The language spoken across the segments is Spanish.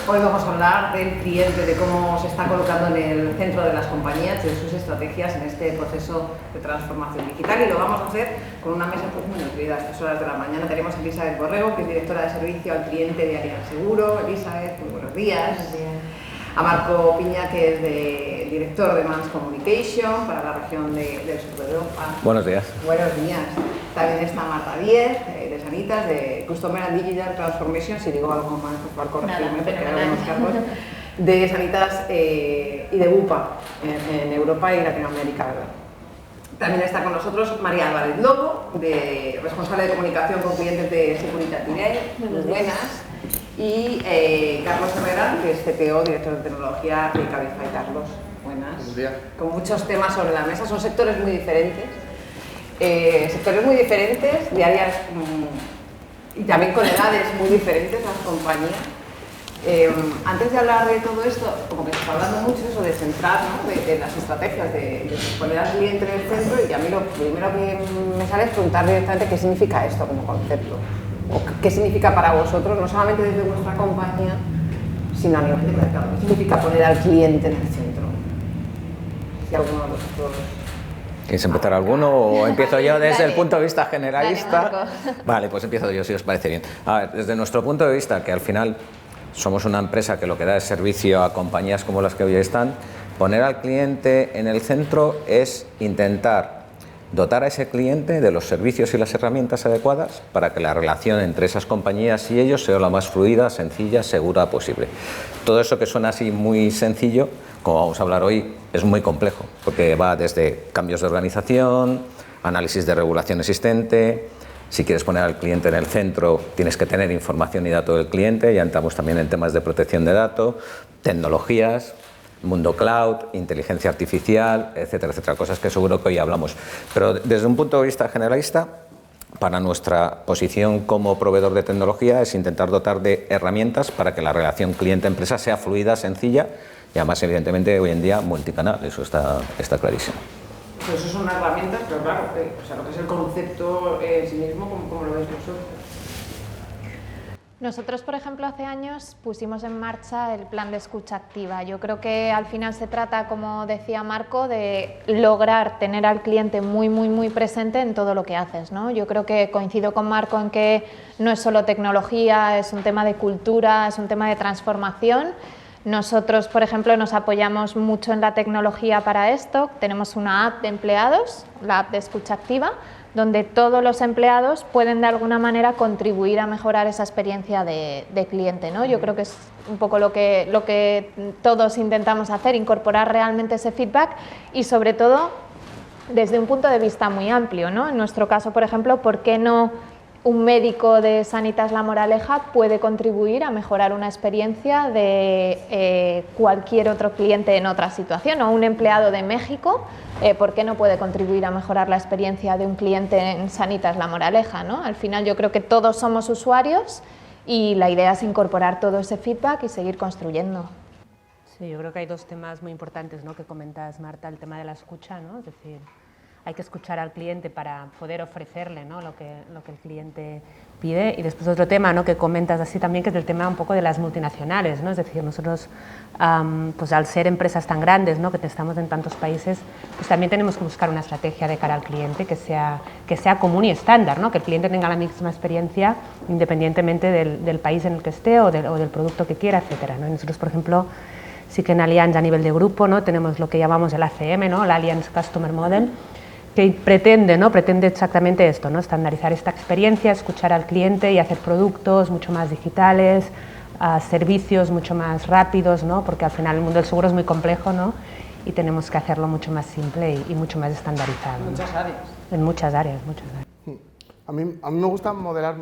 Hoy vamos a hablar del cliente, de cómo se está colocando en el centro de las compañías, de sus estrategias en este proceso de transformación digital, y lo vamos a hacer con una mesa pues, muy nutrida. A estas horas de la mañana tenemos a Elizabeth Borrego, que es directora de servicio al cliente de Allianz Seguro. Elizabeth, muy buenos días. Buenos días. A Marco Piña, que es director de Mans Communication para la región del sur de Europa. Buenos días. Buenos días. También está Marta Díez, de Sanitas, de Customer and Digital Transformation. Si digo algo mal, por favor, corregirme, porque hay algunos cargos. De Sanitas y de UPA en Europa y Latinoamérica, ¿verdad? También está con nosotros María Álvarez Lobo, responsable de comunicación con clientes de Securitas Direct. Muy buenas. Y Carlos Herrera, que es CTO, director de tecnología de Cabify. Carlos, buenas. Buenos días. Con muchos temas sobre la mesa, son sectores muy diferentes. De áreas y también con edades muy diferentes las compañías. Antes de hablar de todo esto, como que se está hablando mucho eso de centrar, ¿no? de las estrategias, de poner al cliente en el centro, y a mí lo primero que me sale es preguntar directamente qué significa esto como concepto, o qué significa para vosotros, no solamente desde vuestra compañía, sino a nivel de mercado. ¿Qué significa poner al cliente en el centro? Si alguno de vosotros... ¿Quieres empezar alguno o empiezo yo desde el punto de vista generalista? Dale, Vale, pues empiezo yo, si os parece bien. A ver, desde nuestro punto de vista, que al final somos una empresa que lo que da es servicio a compañías como las que hoy están, poner al cliente en el centro es intentar dotar a ese cliente de los servicios y las herramientas adecuadas para que la relación entre esas compañías y ellos sea la más fluida, sencilla, segura posible. Todo eso que suena así muy sencillo, como vamos a hablar hoy, es muy complejo, porque va desde cambios de organización, análisis de regulación existente. Si quieres poner al cliente en el centro, tienes que tener información y datos del cliente. Ya entramos también en temas de protección de datos, tecnologías, mundo cloud, inteligencia artificial, etcétera, etcétera, cosas que seguro que hoy hablamos. Pero desde un punto de vista generalista, para nuestra posición como proveedor de tecnología es intentar dotar de herramientas para que la relación cliente-empresa sea fluida, sencilla y además, evidentemente, hoy en día multicanal. Eso está clarísimo. Pues eso son herramientas, pero claro, o sea, lo que es el concepto en sí mismo, ¿cómo lo veis vosotros? Nosotros, por ejemplo, hace años pusimos en marcha el plan de escucha activa. Yo creo que al final se trata, como decía Marco, de lograr tener al cliente muy presente en todo lo que haces, ¿no? Yo creo que coincido con Marco en que no es solo tecnología, es un tema de cultura, es un tema de transformación. Nosotros, por ejemplo, nos apoyamos mucho en la tecnología para esto. Tenemos una app de empleados, la app de escucha activa, donde todos los empleados pueden de alguna manera contribuir a mejorar esa experiencia de cliente, ¿no? Yo creo que es un poco lo que todos intentamos hacer, incorporar realmente ese feedback y sobre todo desde un punto de vista muy amplio, ¿no? En nuestro caso, por ejemplo, ¿por qué no un médico de Sanitas La Moraleja puede contribuir a mejorar una experiencia de cualquier otro cliente en otra situación? O un empleado de México, ¿por qué no puede contribuir a mejorar la experiencia de un cliente en Sanitas La Moraleja, ¿no? Al final yo creo que todos somos usuarios y la idea es incorporar todo ese feedback y seguir construyendo. Sí, yo creo que hay dos temas muy importantes, ¿no?, que comentas, Marta, el tema de la escucha, ¿no? Es decir, hay que escuchar al cliente para poder ofrecerle, ¿no?, lo que el cliente pide. Y después otro tema, ¿no?, que comentas así también, que es el tema un poco de las multinacionales, ¿no? Es decir, nosotros, pues al ser empresas tan grandes, ¿no?, que estamos en tantos países, pues también tenemos que buscar una estrategia de cara al cliente que sea común y estándar, ¿no?, que el cliente tenga la misma experiencia independientemente del país en el que esté o del producto que quiera, etcétera, ¿no? Y nosotros, por ejemplo, sí que en Allianz a nivel de grupo, ¿no?, tenemos lo que llamamos el ACM, ¿no?, el Allianz Customer Model, que pretende exactamente esto, ¿no?, estandarizar esta experiencia, escuchar al cliente y hacer productos mucho más digitales, servicios mucho más rápidos, ¿no?, porque al final el mundo del seguro es muy complejo, ¿no?, y tenemos que hacerlo mucho más simple y mucho más estandarizado. En muchas áreas. En muchas áreas. A mí me gusta modelar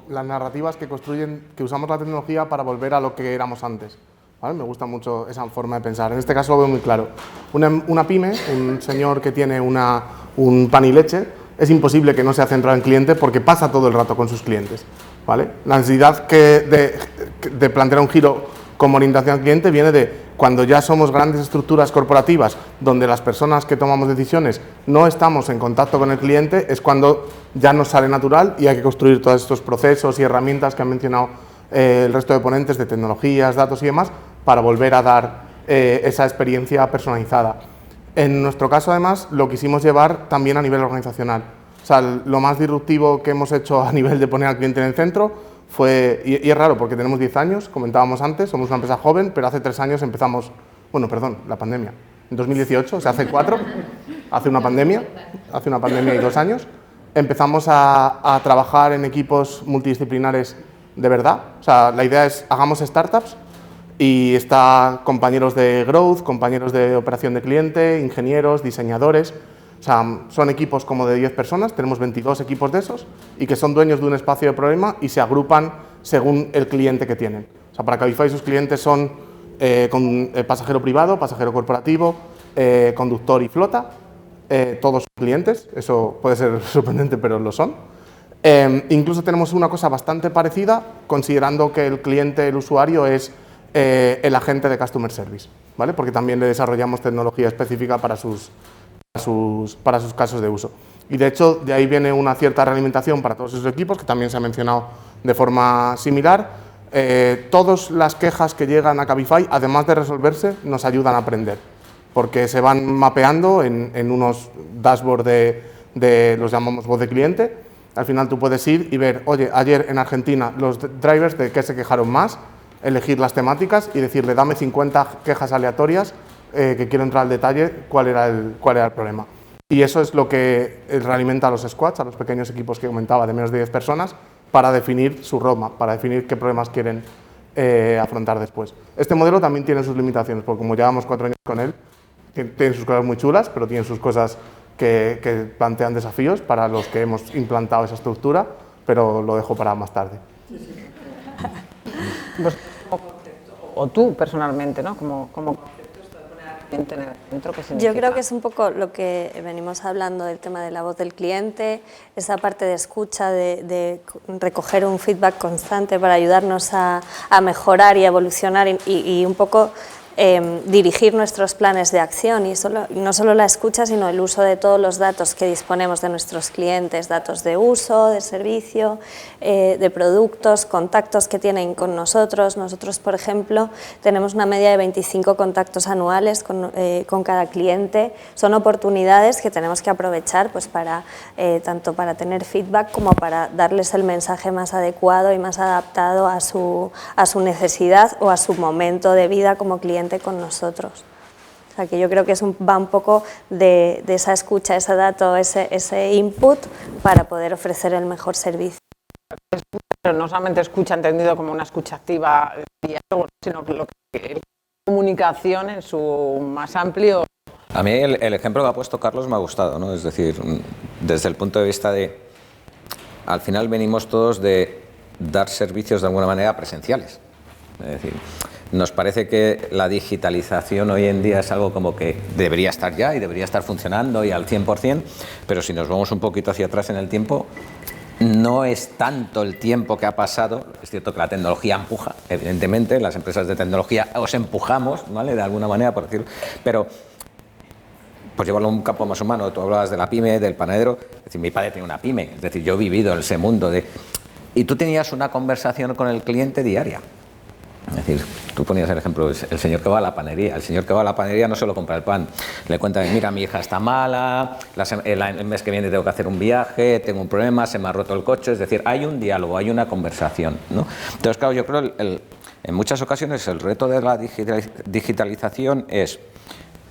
las narrativas que usamos la tecnología para volver a lo que éramos antes. ¿Vale? Me gusta mucho esa forma de pensar. En este caso lo veo muy claro. Una pyme, un señor que tiene un pan y leche, es imposible que no sea centrado en cliente porque pasa todo el rato con sus clientes. ¿Vale? La necesidad de plantear un giro como orientación al cliente viene de cuando ya somos grandes estructuras corporativas donde las personas que tomamos decisiones no estamos en contacto con el cliente, es cuando ya nos sale natural y hay que construir todos estos procesos y herramientas que han mencionado el resto de ponentes de tecnologías, datos y demás, para volver a dar esa experiencia personalizada. En nuestro caso, además, lo quisimos llevar también a nivel organizacional. O sea, lo más disruptivo que hemos hecho a nivel de poner al cliente en el centro fue, y es raro porque tenemos 10 años, comentábamos antes, somos una empresa joven, pero hace 3 años empezamos, bueno, perdón, la pandemia, en 2018, o sea, hace 4, hace una pandemia y 2 años, empezamos a trabajar en equipos multidisciplinares de verdad. O sea, la idea es, hagamos startups, y está compañeros de growth, compañeros de operación de cliente, ingenieros, diseñadores. O sea, son equipos como de 10 personas, tenemos 22 equipos de esos, y que son dueños de un espacio de problema y se agrupan según el cliente que tienen. O sea, para Cabify sus clientes son con pasajero privado, pasajero corporativo, conductor y flota, todos sus clientes, eso puede ser sorprendente, pero lo son. Incluso tenemos una cosa bastante parecida, considerando que el cliente, el usuario, es el agente de Customer Service, ¿vale? Porque también le desarrollamos tecnología específica para sus casos de uso. Y de hecho, de ahí viene una cierta realimentación para todos esos equipos, que también se ha mencionado de forma similar. Todas las quejas que llegan a Cabify, además de resolverse, nos ayudan a aprender, porque se van mapeando en unos dashboards los llamamos voz de cliente. Al final tú puedes ir y ver, oye, ayer en Argentina los drivers de qué se quejaron más, elegir las temáticas y decirle, dame 50 quejas aleatorias que quiero entrar al detalle cuál era el problema. Y eso es lo que realimenta a los squads, a los pequeños equipos que comentaba de menos de 10 personas, para definir su roadmap, para definir qué problemas quieren afrontar después. Este modelo también tiene sus limitaciones, porque como llevamos 4 años con él, tiene sus cosas muy chulas, pero tiene sus cosas que plantean desafíos para los que hemos implantado esa estructura, pero lo dejo para más tarde. Pues, o tú personalmente, ¿no? Como concepto esto de poner al cliente en el centro, ¿qué significa? Yo creo que es un poco lo que venimos hablando del tema de la voz del cliente, esa parte de escucha, de recoger un feedback constante para ayudarnos a mejorar y a evolucionar y un poco dirigir nuestros planes de acción, y no solo la escucha, sino el uso de todos los datos que disponemos de nuestros clientes, datos de uso, de servicio, de productos, contactos que tienen con nosotros. Nosotros, por ejemplo, tenemos una media de 25 contactos anuales con cada cliente. Son oportunidades que tenemos que aprovechar, pues, tanto para tener feedback como para darles el mensaje más adecuado y más adaptado a su necesidad o a su momento de vida como cliente con nosotros. O sea, que yo creo que va un poco de esa escucha, ese dato, ese input para poder ofrecer el mejor servicio. Pero no solamente escucha entendido como una escucha activa, sino que comunicación en su más amplio. A mí el ejemplo que ha puesto Carlos me ha gustado, ¿no? Es decir, desde el punto de vista de, al final venimos todos de dar servicios de alguna manera presenciales. Es decir, nos parece que la digitalización hoy en día es algo como que debería estar ya y debería estar funcionando y al 100%, pero si nos vamos un poquito hacia atrás en el tiempo, no es tanto el tiempo que ha pasado. Es cierto que la tecnología empuja, evidentemente, las empresas de tecnología os empujamos, ¿vale? De alguna manera, por decirlo, pero pues llevarlo a un campo más humano. Tú hablabas de la pyme, del panadero, es decir, mi padre tenía una pyme, es decir, yo he vivido en ese mundo y tú tenías una conversación con el cliente diaria. Es decir, tú ponías el ejemplo, el señor que va a la panadería. El señor que va a la panadería no solo compra el pan, le cuenta, mira, mi hija está mala, el mes que viene tengo que hacer un viaje, tengo un problema, se me ha roto el coche. Es decir, hay un diálogo, hay una conversación, ¿no? Entonces, claro, yo creo en muchas ocasiones el reto de la digitalización es,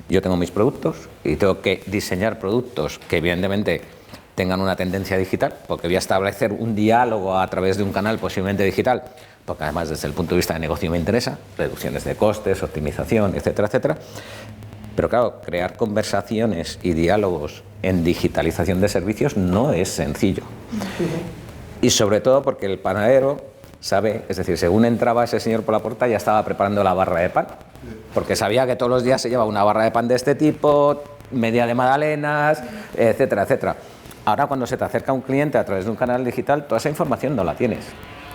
yo tengo mis productos y tengo que diseñar productos que evidentemente tengan una tendencia digital, porque voy a establecer un diálogo a través de un canal posiblemente digital, porque además desde el punto de vista de negocio me interesa, reducciones de costes, optimización, etcétera, etcétera. Pero claro, crear conversaciones y diálogos en digitalización de servicios no es sencillo. Y sobre todo porque el panadero sabe, es decir, según entraba ese señor por la puerta ya estaba preparando la barra de pan, porque sabía que todos los días se lleva una barra de pan de este tipo, media de magdalenas, etcétera, etcétera. Ahora cuando se te acerca un cliente a través de un canal digital, toda esa información no la tienes.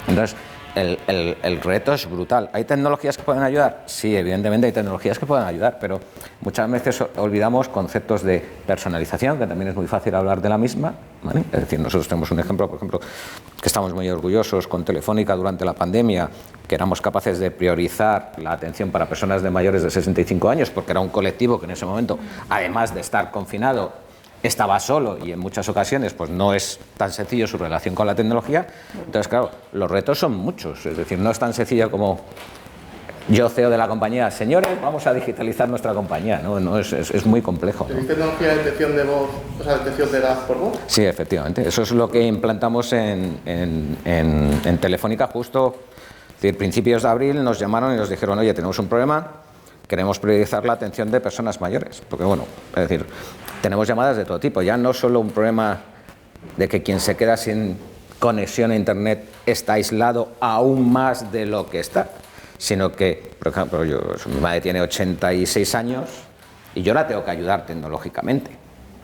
Entonces, el reto es brutal. ¿Hay tecnologías que pueden ayudar? Sí, evidentemente hay tecnologías que pueden ayudar, pero muchas veces olvidamos conceptos de personalización, que también es muy fácil hablar de la misma, ¿vale? Es decir, nosotros tenemos un ejemplo, por ejemplo, que estamos muy orgullosos con Telefónica durante la pandemia, que éramos capaces de priorizar la atención para personas de mayores de 65 años, porque era un colectivo que en ese momento, además de estar confinado, estaba solo y en muchas ocasiones pues no es tan sencillo su relación con la tecnología. Entonces, claro, los retos son muchos, es decir, no es tan sencillo como yo, CEO de la compañía, señores, vamos a digitalizar nuestra compañía, no es muy complejo, ¿no? ¿Tenéis tecnología de detección de voz, o sea, detección de edad por voz? Sí, efectivamente, eso es lo que implantamos en Telefónica justo, es decir, principios de abril nos llamaron y nos dijeron, oye, tenemos un problema, queremos priorizar la atención de personas mayores, porque bueno, es decir, tenemos llamadas de todo tipo, ya no solo un problema de que quien se queda sin conexión a internet está aislado aún más de lo que está, sino que, por ejemplo, mi madre tiene 86 años y yo la tengo que ayudar tecnológicamente.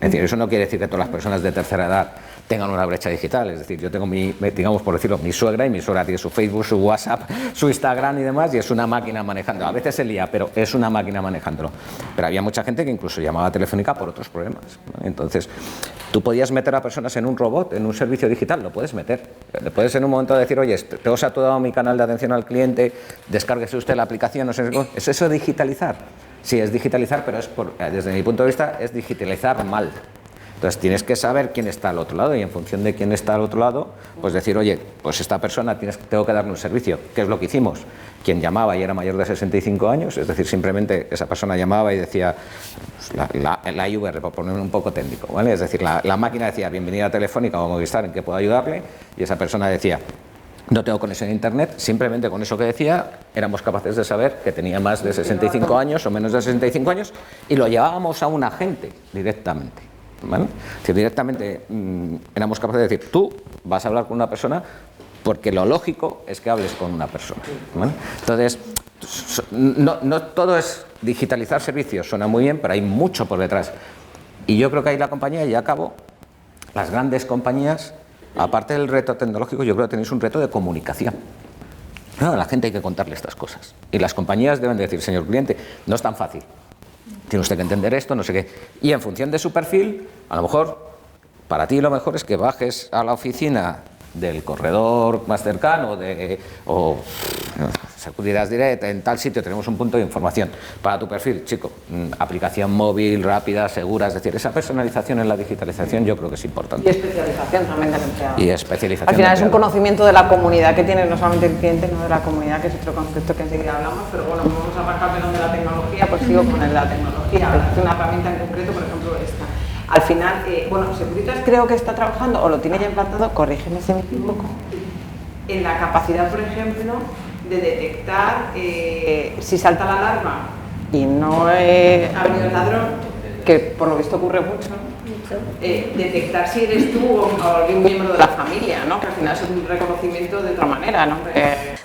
Es decir, eso no quiere decir que todas las personas de tercera edad tengan una brecha digital. Es decir, yo tengo digamos por decirlo, mi suegra, y mi suegra tiene su Facebook, su WhatsApp, su Instagram y demás, y es una máquina manejando. A veces se lía, pero es una máquina manejándolo. Pero había mucha gente que incluso llamaba a Telefónica por otros problemas, ¿no? Entonces, tú podías meter a personas en un robot, en un servicio digital, lo puedes meter. Le puedes en un momento decir, oye, tengo saturado mi canal de atención al cliente, descárguese usted la aplicación, no sé, ¿es eso digitalizar? Sí, es digitalizar, pero desde mi punto de vista es digitalizar mal. Entonces tienes que saber quién está al otro lado y en función de quién está al otro lado, pues decir, oye, pues esta persona tengo que darle un servicio. ¿Qué es lo que hicimos? Quien llamaba y era mayor de 65 años, es decir, simplemente esa persona llamaba y decía, la IVR, por ponerme un poco técnico, ¿vale? Es decir, la máquina decía, bienvenida a Telefónica o a Movistar, ¿en qué puedo ayudarle? Y esa persona decía, no tengo conexión a internet, simplemente con eso que decía éramos capaces de saber que tenía más de 65 años o menos de 65 años y lo llevábamos a un agente directamente, ¿vale? Es decir, directamente éramos capaces de decir, tú vas a hablar con una persona porque lo lógico es que hables con una persona, ¿vale? Entonces, no todo es digitalizar servicios, suena muy bien, pero hay mucho por detrás. Y yo creo que ahí la compañía, y acabo, las grandes compañías, aparte del reto tecnológico, yo creo que tenéis un reto de comunicación. No, a la gente hay que contarle estas cosas. Y las compañías deben decir, señor cliente, no es tan fácil. Tiene usted que entender esto, no sé qué. Y en función de su perfil, a lo mejor, para ti lo mejor es que bajes a la oficina del corredor más cercano o Securitas Direct, en tal sitio tenemos un punto de información. Para tu perfil, chico, aplicación móvil, rápida, segura, es decir, esa personalización en la digitalización yo creo que es importante. Y especialización también del empleado. Y especialización. Al final es un conocimiento de la comunidad que tiene, no solamente el cliente, no de la comunidad, que es otro concepto que enseguida hablamos, pero bueno, como vamos a aparcar perdón de la tecnología, pues sigo con el de la tecnología. Hace una herramienta en concreto, por ejemplo, esta. Al final, bueno, Securitas creo que está trabajando, o lo tiene ya implantado, corrígeme si me equivoco, en la capacidad, por ejemplo, de detectar si salta la alarma y no ha venido el ladrón, que por lo visto ocurre mucho, detectar si eres tú o algún miembro de la familia, ¿no? Que al final es un reconocimiento de otra manera, ¿no?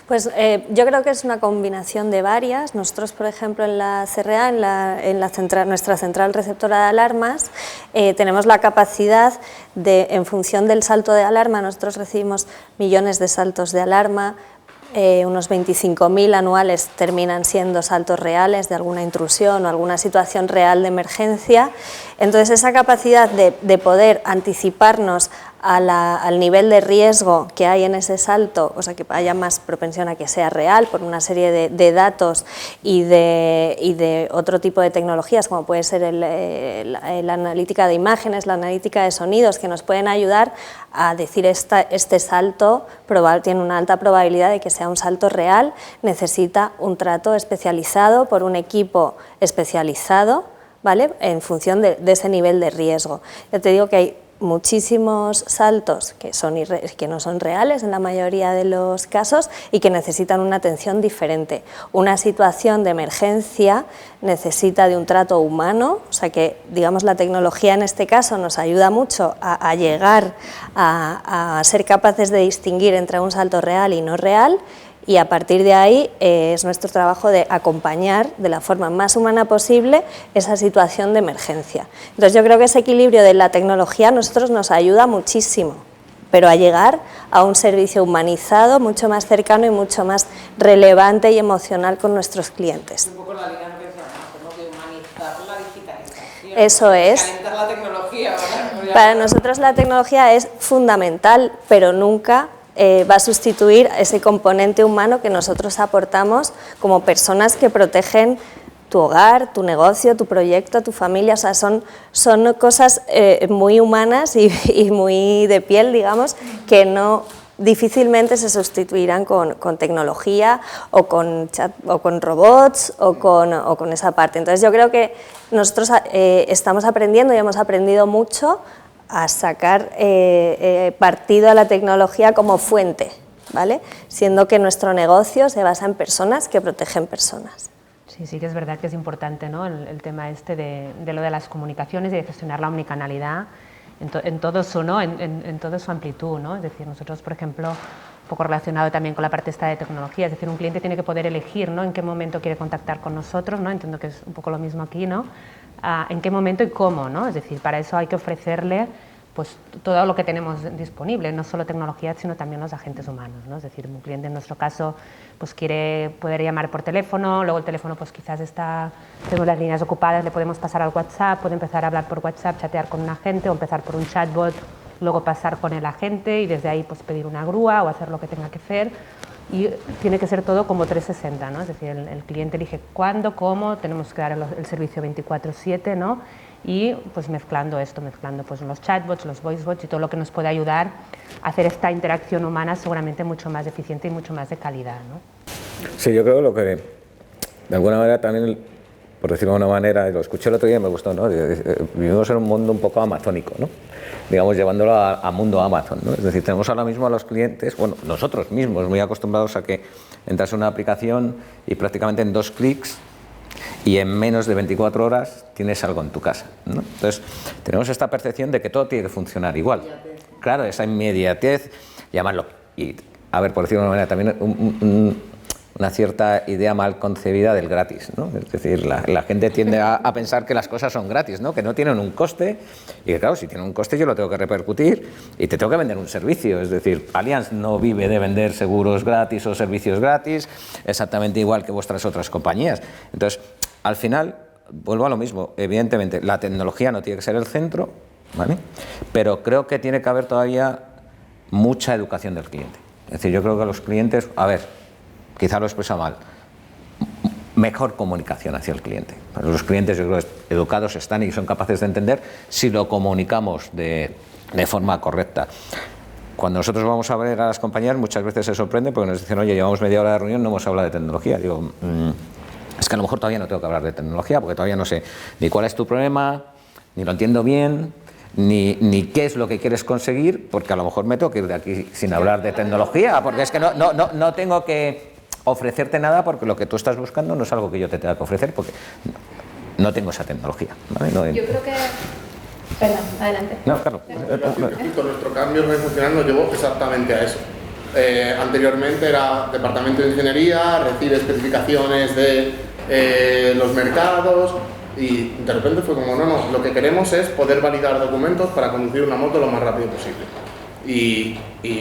Pues yo creo que es una combinación de varias. Nosotros, por ejemplo, en la CRA, nuestra central receptora de alarmas, tenemos la capacidad de, en función del salto de alarma, nosotros recibimos millones de saltos de alarma, unos 25.000 anuales terminan siendo saltos reales de alguna intrusión o alguna situación real de emergencia. Entonces, esa capacidad de poder anticiparnos al nivel de riesgo que hay en ese salto, o sea, que haya más propensión a que sea real por una serie de datos y de otro tipo de tecnologías, como puede ser la analítica de imágenes, la analítica de sonidos, que nos pueden ayudar a decir este salto tiene una alta probabilidad de que sea un salto real, necesita un trato especializado por un equipo especializado, ¿vale? En función de ese nivel de riesgo. Ya te digo que hay muchísimos saltos que no son reales en la mayoría de los casos y que necesitan una atención diferente. Una situación de emergencia necesita de un trato humano, o sea que, digamos, la tecnología en este caso nos ayuda mucho a llegar a ser capaces de distinguir entre un salto real y no real. Y a partir de ahí es nuestro trabajo de acompañar de la forma más humana posible esa situación de emergencia. Entonces yo creo que ese equilibrio de la tecnología a nosotros nos ayuda muchísimo. pero a llegar a un servicio humanizado, mucho más cercano y mucho más relevante y emocional con nuestros clientes. Un poco la línea que decíamos, ¿no? De humanizar la digitalización. Eso es. Calentar la tecnología, ¿verdad? Para nosotros la tecnología es fundamental, pero nunca va a sustituir ese componente humano que nosotros aportamos como personas que protegen tu hogar, tu negocio, tu proyecto, tu familia. O sea, son cosas muy humanas y muy de piel, digamos, que no difícilmente se sustituirán con tecnología o con chat, o con robots o con esa parte. Entonces yo creo que nosotros estamos aprendiendo y hemos aprendido mucho a sacar partido a la tecnología como fuente, ¿vale? Siendo que nuestro negocio se basa en personas que protegen personas. Sí que es verdad que es importante, ¿no? el tema este de lo de las comunicaciones y de gestionar la omnicanalidad en todo su, ¿no? en toda su amplitud, ¿no? Es decir, nosotros, por ejemplo, un poco relacionado también con la parte esta de tecnología, es decir, un cliente tiene que poder elegir, ¿no? En qué momento quiere contactar con nosotros, ¿no? Entiendo que es un poco lo mismo aquí, ¿no? En qué momento y cómo, ¿no? Es decir, para eso hay que ofrecerle pues todo lo que tenemos disponible, no solo tecnología, sino también los agentes humanos, ¿no? Es decir, un cliente en nuestro caso pues quiere poder llamar por teléfono, luego el teléfono pues quizás tenemos las líneas ocupadas, le podemos pasar al WhatsApp, puede empezar a hablar por WhatsApp, chatear con un agente o empezar por un chatbot, luego pasar con el agente y desde ahí pues pedir una grúa o hacer lo que tenga que hacer. Y tiene que ser todo como 360, ¿no? Es decir, el cliente elige cuándo, cómo, tenemos que dar el servicio 24/7, ¿no? Y pues mezclando pues los chatbots, los voicebots y todo lo que nos puede ayudar a hacer esta interacción humana seguramente mucho más eficiente y mucho más de calidad, ¿no? Sí, yo creo lo que de alguna manera también, por decirlo de alguna manera, lo escuché el otro día y me gustó, ¿no? Vivimos en un mundo un poco amazónico, ¿no? Digamos, llevándolo a mundo Amazon, ¿no? Es decir, tenemos ahora mismo a los clientes, bueno, nosotros mismos muy acostumbrados a que entras en una aplicación y prácticamente en 2 clics y en menos de 24 horas tienes algo en tu casa, ¿no? Entonces, tenemos esta percepción de que todo tiene que funcionar igual. Claro, esa inmediatez, llamarlo, y a ver, por decirlo de una manera, también una cierta idea mal concebida del gratis, ¿no? Es decir, la gente tiende a pensar que las cosas son gratis, ¿no? Que no tienen un coste y que claro, si tienen un coste yo lo tengo que repercutir y te tengo que vender un servicio. Es decir, Allianz no vive de vender seguros gratis o servicios gratis, exactamente igual que vuestras otras compañías. Entonces, al final, vuelvo a lo mismo, evidentemente la tecnología no tiene que ser el centro, ¿vale? Pero creo que tiene que haber todavía mucha educación del cliente. Es decir, yo creo que los clientes, a ver, quizá lo expresa mal, mejor comunicación hacia el cliente. Los clientes, yo creo, educados están y son capaces de entender si lo comunicamos de forma correcta. Cuando nosotros vamos a ver a las compañías, muchas veces se sorprende porque nos dicen, oye, llevamos media hora de reunión, no hemos hablado de tecnología. Digo, es que a lo mejor todavía no tengo que hablar de tecnología porque todavía no sé ni cuál es tu problema, ni lo entiendo bien, ni qué es lo que quieres conseguir, porque a lo mejor me tengo que ir de aquí sin hablar de tecnología, porque es que no tengo que ofrecerte nada porque lo que tú estás buscando no es algo que yo te tenga que ofrecer porque no tengo esa tecnología, ¿vale? Yo creo que... Perdón, adelante. No, claro. Nuestro cambio organizacional nos llevó exactamente a eso. Anteriormente era departamento de ingeniería, recibir especificaciones de los mercados y de repente fue como, no, lo que queremos es poder validar documentos para conducir una moto lo más rápido posible. Y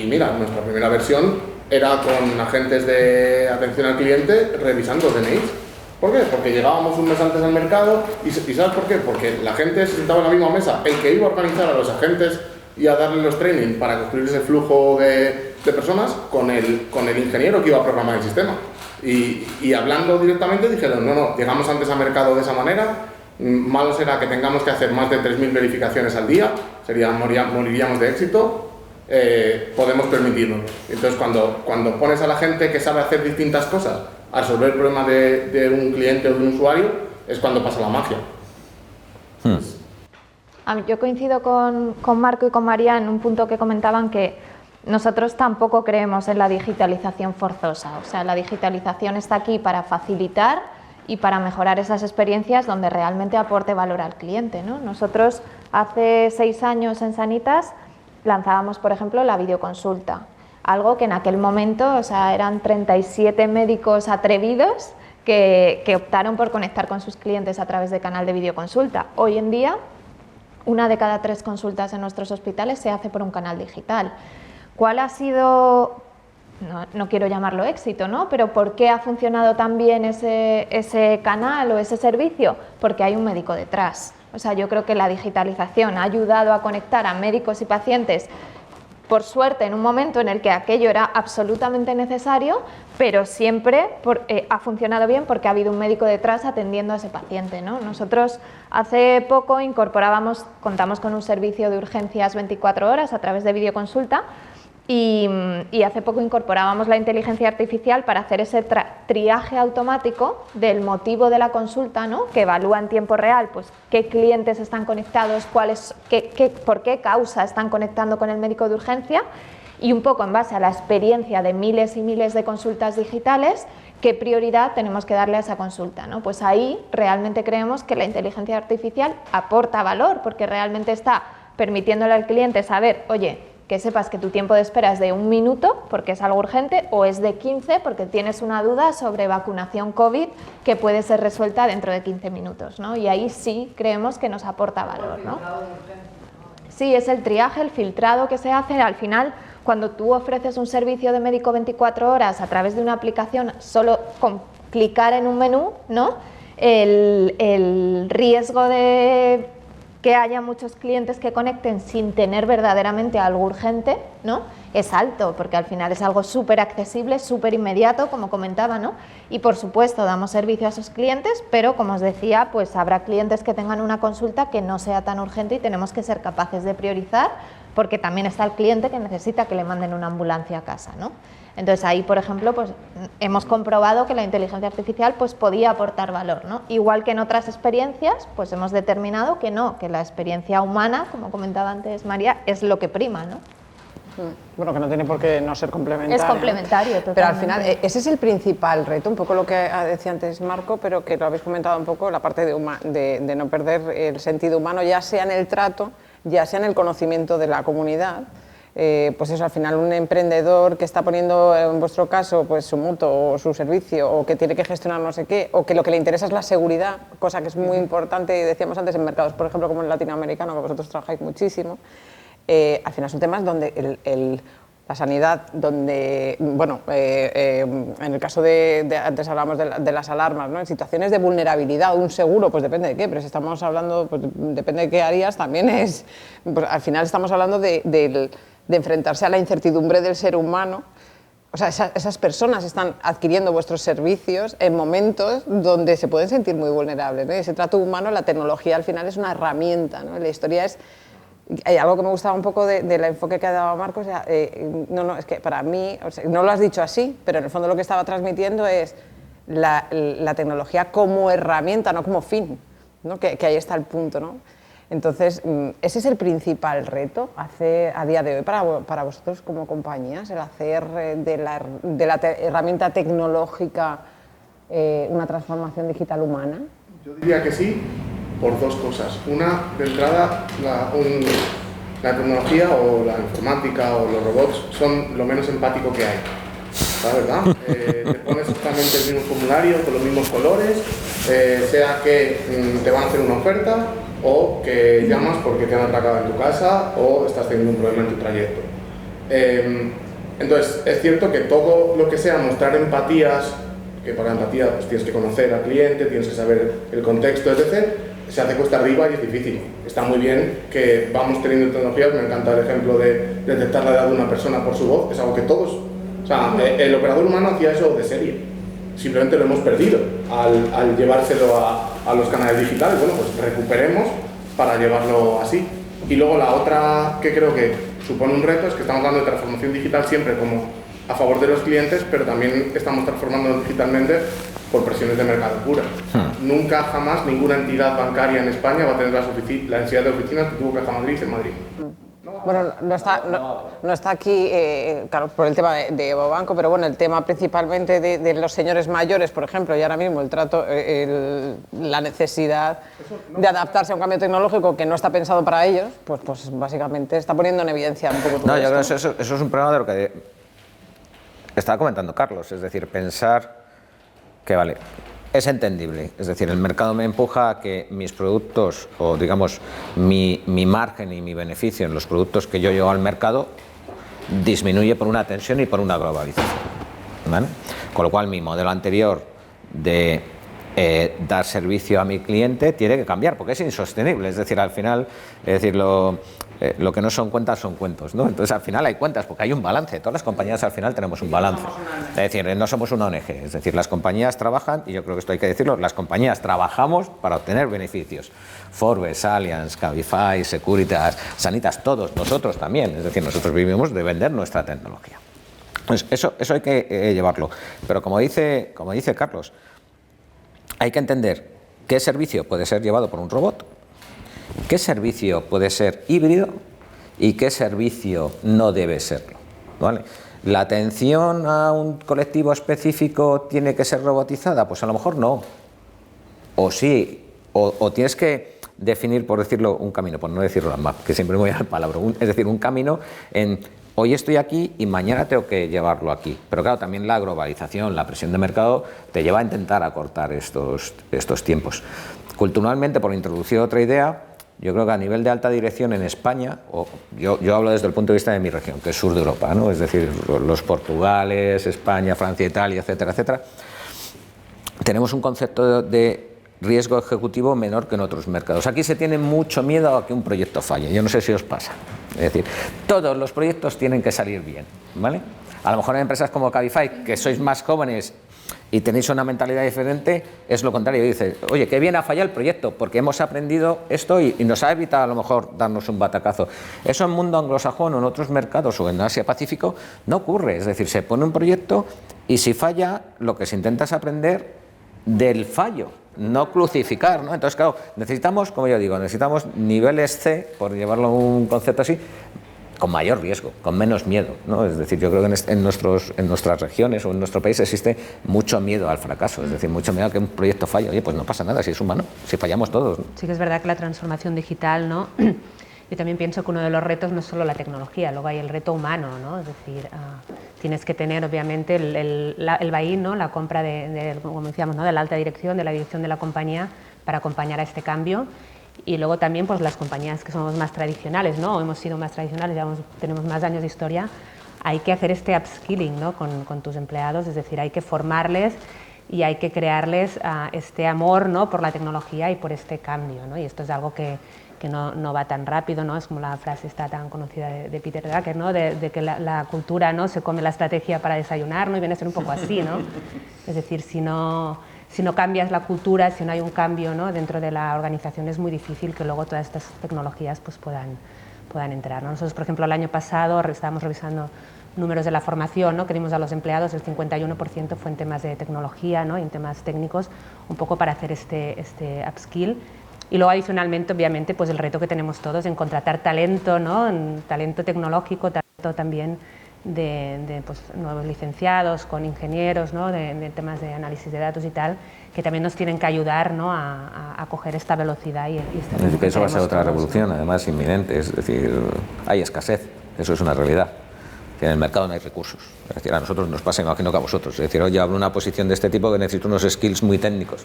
mira, nuestra primera versión era con agentes de atención al cliente revisando DNIs. ¿Por qué? Porque llegábamos un mes antes al mercado y ¿sabes por qué? Porque la gente se sentaba en la misma mesa, el que iba a organizar a los agentes y a darle los training para construir ese flujo de personas con el ingeniero que iba a programar el sistema. Y hablando directamente dijeron, no, llegamos antes al mercado de esa manera, malo será que tengamos que hacer más de 3.000 verificaciones al día, moriríamos de éxito. Podemos permitirnos. Entonces, cuando pones a la gente que sabe hacer distintas cosas a resolver el problema de un cliente o de un usuario, es cuando pasa la magia. Yo coincido con Marco y con María en un punto que comentaban que nosotros tampoco creemos en la digitalización forzosa. O sea, la digitalización está aquí para facilitar y para mejorar esas experiencias donde realmente aporte valor al cliente, ¿no? Nosotros hace 6 años en Sanitas lanzábamos, por ejemplo, la videoconsulta, algo que en aquel momento, o sea, eran 37 médicos atrevidos que optaron por conectar con sus clientes a través de canal de videoconsulta. Hoy en día 1 de cada 3 consultas en nuestros hospitales se hace por un canal digital. ¿Cuál ha sido, no quiero llamarlo éxito, ¿no? Pero ¿por qué ha funcionado tan bien ese canal o ese servicio? Porque hay un médico detrás. O sea, yo creo que la digitalización ha ayudado a conectar a médicos y pacientes, por suerte, en un momento en el que aquello era absolutamente necesario, pero siempre ha funcionado bien porque ha habido un médico detrás atendiendo a ese paciente, ¿no? Nosotros hace poco contamos con un servicio de urgencias 24 horas a través de videoconsulta y hace poco incorporábamos la inteligencia artificial para hacer ese triaje automático del motivo de la consulta, ¿no? Que evalúa en tiempo real pues, qué clientes están conectados, por qué causa están conectando con el médico de urgencia y un poco en base a la experiencia de miles y miles de consultas digitales, qué prioridad tenemos que darle a esa consulta, ¿no? Pues ahí realmente creemos que la inteligencia artificial aporta valor porque realmente está permitiéndole al cliente saber, oye, que sepas que tu tiempo de espera es de 1 minuto porque es algo urgente o es de 15 porque tienes una duda sobre vacunación COVID que puede ser resuelta dentro de 15 minutos, ¿no? Y ahí sí creemos que nos aporta valor, ¿no? Sí, es el triaje, el filtrado que se hace. Al final, cuando tú ofreces un servicio de médico 24 horas a través de una aplicación, solo con clicar en un menú, ¿no? El riesgo de que haya muchos clientes que conecten sin tener verdaderamente algo urgente, ¿no? Es alto, porque al final es algo súper accesible, súper inmediato, como comentaba, ¿no? Y por supuesto damos servicio a esos clientes, pero como os decía, pues habrá clientes que tengan una consulta que no sea tan urgente y tenemos que ser capaces de priorizar, porque también está el cliente que necesita que le manden una ambulancia a casa, ¿no? Entonces ahí, por ejemplo, pues hemos comprobado que la inteligencia artificial pues podía aportar valor, ¿no? Igual que en otras experiencias, pues hemos determinado que no, que la experiencia humana, como comentaba antes María, es lo que prima, ¿no? Bueno, que no tiene por qué no ser complementario. Es complementario, totalmente. Pero al final, ese es el principal reto, un poco lo que decía antes Marco, pero que lo habéis comentado un poco, la parte de no perder el sentido humano, ya sea en el trato, ya sea en el conocimiento de la comunidad. Pues eso, al final un emprendedor que está poniendo, en vuestro caso, pues su moto o su servicio, o que tiene que gestionar no sé qué, o que lo que le interesa es la seguridad, cosa que es muy importante, decíamos antes, en mercados, por ejemplo, como el latinoamericano, que vosotros trabajáis muchísimo, al final son temas donde la sanidad, donde, bueno, en el caso antes hablábamos de las alarmas, ¿no? En situaciones de vulnerabilidad, un seguro, pues depende de qué, pero si estamos hablando, pues depende de qué áreas, también es, pues al final estamos hablando de enfrentarse a la incertidumbre del ser humano. O sea, esas personas están adquiriendo vuestros servicios en momentos donde se pueden sentir muy vulnerables, ¿no? Y ese trato humano, la tecnología al final es una herramienta, ¿no? La historia es... Hay algo que me gustaba un poco del enfoque que ha dado Marco, o sea, es que para mí, o sea, no lo has dicho así, pero en el fondo lo que estaba transmitiendo es la tecnología como herramienta, no como fin, ¿no? Que ahí está el punto, ¿no? Entonces, ese es el principal reto a día de hoy para vosotros como compañías, el hacer de la herramienta tecnológica una transformación digital humana. Yo diría que sí, por dos cosas. Una, de entrada, la tecnología o la informática o los robots son lo menos empático que hay. ¿La verdad? Te pones exactamente el mismo formulario con los mismos colores, sea que te van a hacer una oferta o que llamas porque te han atracado en tu casa o estás teniendo un problema en tu trayecto. Entonces, es cierto que todo lo que sea mostrar empatías, que para empatía pues, tienes que conocer al cliente, tienes que saber el contexto, etc., se hace cuesta arriba y es difícil. Está muy bien que vamos teniendo tecnologías, me encanta el ejemplo de detectar la edad de una persona por su voz, es algo que todos... O sea, el operador humano hacía eso de serie, simplemente lo hemos perdido al llevárselo a los canales digitales. Bueno, pues recuperemos para llevarlo así. Y luego la otra que creo que supone un reto es que estamos hablando de transformación digital siempre como a favor de los clientes, pero también estamos transformando digitalmente por presiones de mercado pura. Nunca jamás ninguna entidad bancaria en España va a tener la densidad de oficinas que tuvo CajaMadrid en Madrid. Bueno, no está aquí, claro, por el tema de Evo Banco, pero bueno, el tema principalmente de los señores mayores, por ejemplo, y ahora mismo el trato, la necesidad de adaptarse a un cambio tecnológico que no está pensado para ellos, pues básicamente está poniendo en evidencia un poco todo No, yo creo esto. que eso es un problema de lo que estaba comentando Carlos, es decir, pensar que, vale, es entendible, es decir, el mercado me empuja a que mis productos, o digamos, mi margen y mi beneficio en los productos que yo llevo al mercado disminuye por una tensión y por una globalización, ¿vale? Con lo cual mi modelo anterior de dar servicio a mi cliente tiene que cambiar porque es insostenible, es decir, al final, es decir, lo que no son cuentas son cuentos, ¿no? Entonces al final hay cuentas porque hay un balance, todas las compañías al final tenemos un balance, es decir, no somos una ONG, es decir, las compañías trabajan, y yo creo que esto hay que decirlo, las compañías trabajamos para obtener beneficios, Forbes, Allianz, Cabify, Securitas, Sanitas, todos, nosotros también, es decir, nosotros vivimos de vender nuestra tecnología. Pues eso hay que llevarlo, pero como dice Carlos, hay que entender qué servicio puede ser llevado por un robot, qué servicio puede ser híbrido y qué servicio no debe serlo, ¿vale? ¿La atención a un colectivo específico tiene que ser robotizada? Pues a lo mejor no, o sí, o tienes que definir, por decirlo, un camino, por no decirlo más, que siempre me voy al palabra, es decir, un camino en hoy estoy aquí y mañana tengo que llevarlo aquí. Pero claro, también la globalización, la presión de mercado te lleva a intentar acortar estos tiempos. Culturalmente, por introducir otra idea, yo creo que a nivel de alta dirección en España, yo hablo desde el punto de vista de mi región, que es sur de Europa, ¿no? Es decir, los Portugales, España, Francia, Italia, etcétera, etcétera, tenemos un concepto de riesgo ejecutivo menor que en otros mercados. Aquí se tiene mucho miedo a que un proyecto falle, yo no sé si os pasa. Es decir, todos los proyectos tienen que salir bien, ¿vale? A lo mejor en empresas como Cabify, que sois más jóvenes y tenéis una mentalidad diferente, es lo contrario. Dice, oye, qué bien ha fallado el proyecto, porque hemos aprendido esto y nos ha evitado a lo mejor darnos un batacazo. Eso en el mundo anglosajón o en otros mercados o en Asia-Pacífico no ocurre. Es decir, se pone un proyecto y si falla, lo que se intenta es aprender del fallo, no crucificar, ¿no? Entonces, claro, necesitamos, como yo digo, necesitamos niveles C, por llevarlo a un concepto así, con mayor riesgo, con menos miedo, ¿no? Es decir, yo creo que en nuestras regiones o en nuestro país existe mucho miedo al fracaso, es decir, mucho miedo a que un proyecto falle. Oye, pues no pasa nada, si es humano, si fallamos todos, ¿no? Sí que es verdad que la transformación digital, ¿no? Yo también pienso que uno de los retos no es solo la tecnología, luego hay el reto humano, ¿no? Es decir, tienes que tener obviamente el buy-in, ¿no? La compra como decíamos, ¿no? De la alta dirección, de la dirección de la compañía para acompañar a este cambio. Y luego también pues las compañías que somos más tradicionales, ¿no? O hemos sido más tradicionales, tenemos más años de historia, hay que hacer este upskilling, ¿no? con tus empleados, es decir, hay que formarles y hay que crearles este amor, ¿no? Por la tecnología y por este cambio, ¿no? Y esto es algo que no va tan rápido, ¿no? Es como la frase esta tan conocida de Peter Drucker, ¿no? De que la cultura, ¿no? Se come la estrategia para desayunar, ¿no? Y viene a ser un poco así, ¿no? Es decir, si no cambias la cultura, si no hay un cambio, ¿no? Dentro de la organización, es muy difícil que luego todas estas tecnologías pues, puedan entrar, ¿no? Nosotros, por ejemplo, el año pasado estábamos revisando números de la formación, ¿no? Que dimos a los empleados, el 51% fue en temas de tecnología, ¿no? Y en temas técnicos, un poco para hacer este upskill. Y luego, adicionalmente, obviamente, pues el reto que tenemos todos en contratar talento, ¿no? Talento tecnológico, talento también de pues, nuevos licenciados, con ingenieros, ¿no? de temas de análisis de datos y tal, que también nos tienen que ayudar, ¿no? a coger esta velocidad y es que eso va a ser otra revolución, ¿no? Además inminente, es decir, hay escasez, eso es una realidad. En el mercado no hay recursos, es decir, a nosotros nos pasa, imagino que a vosotros, es decir, oye, hablo una posición de este tipo que necesito unos skills muy técnicos.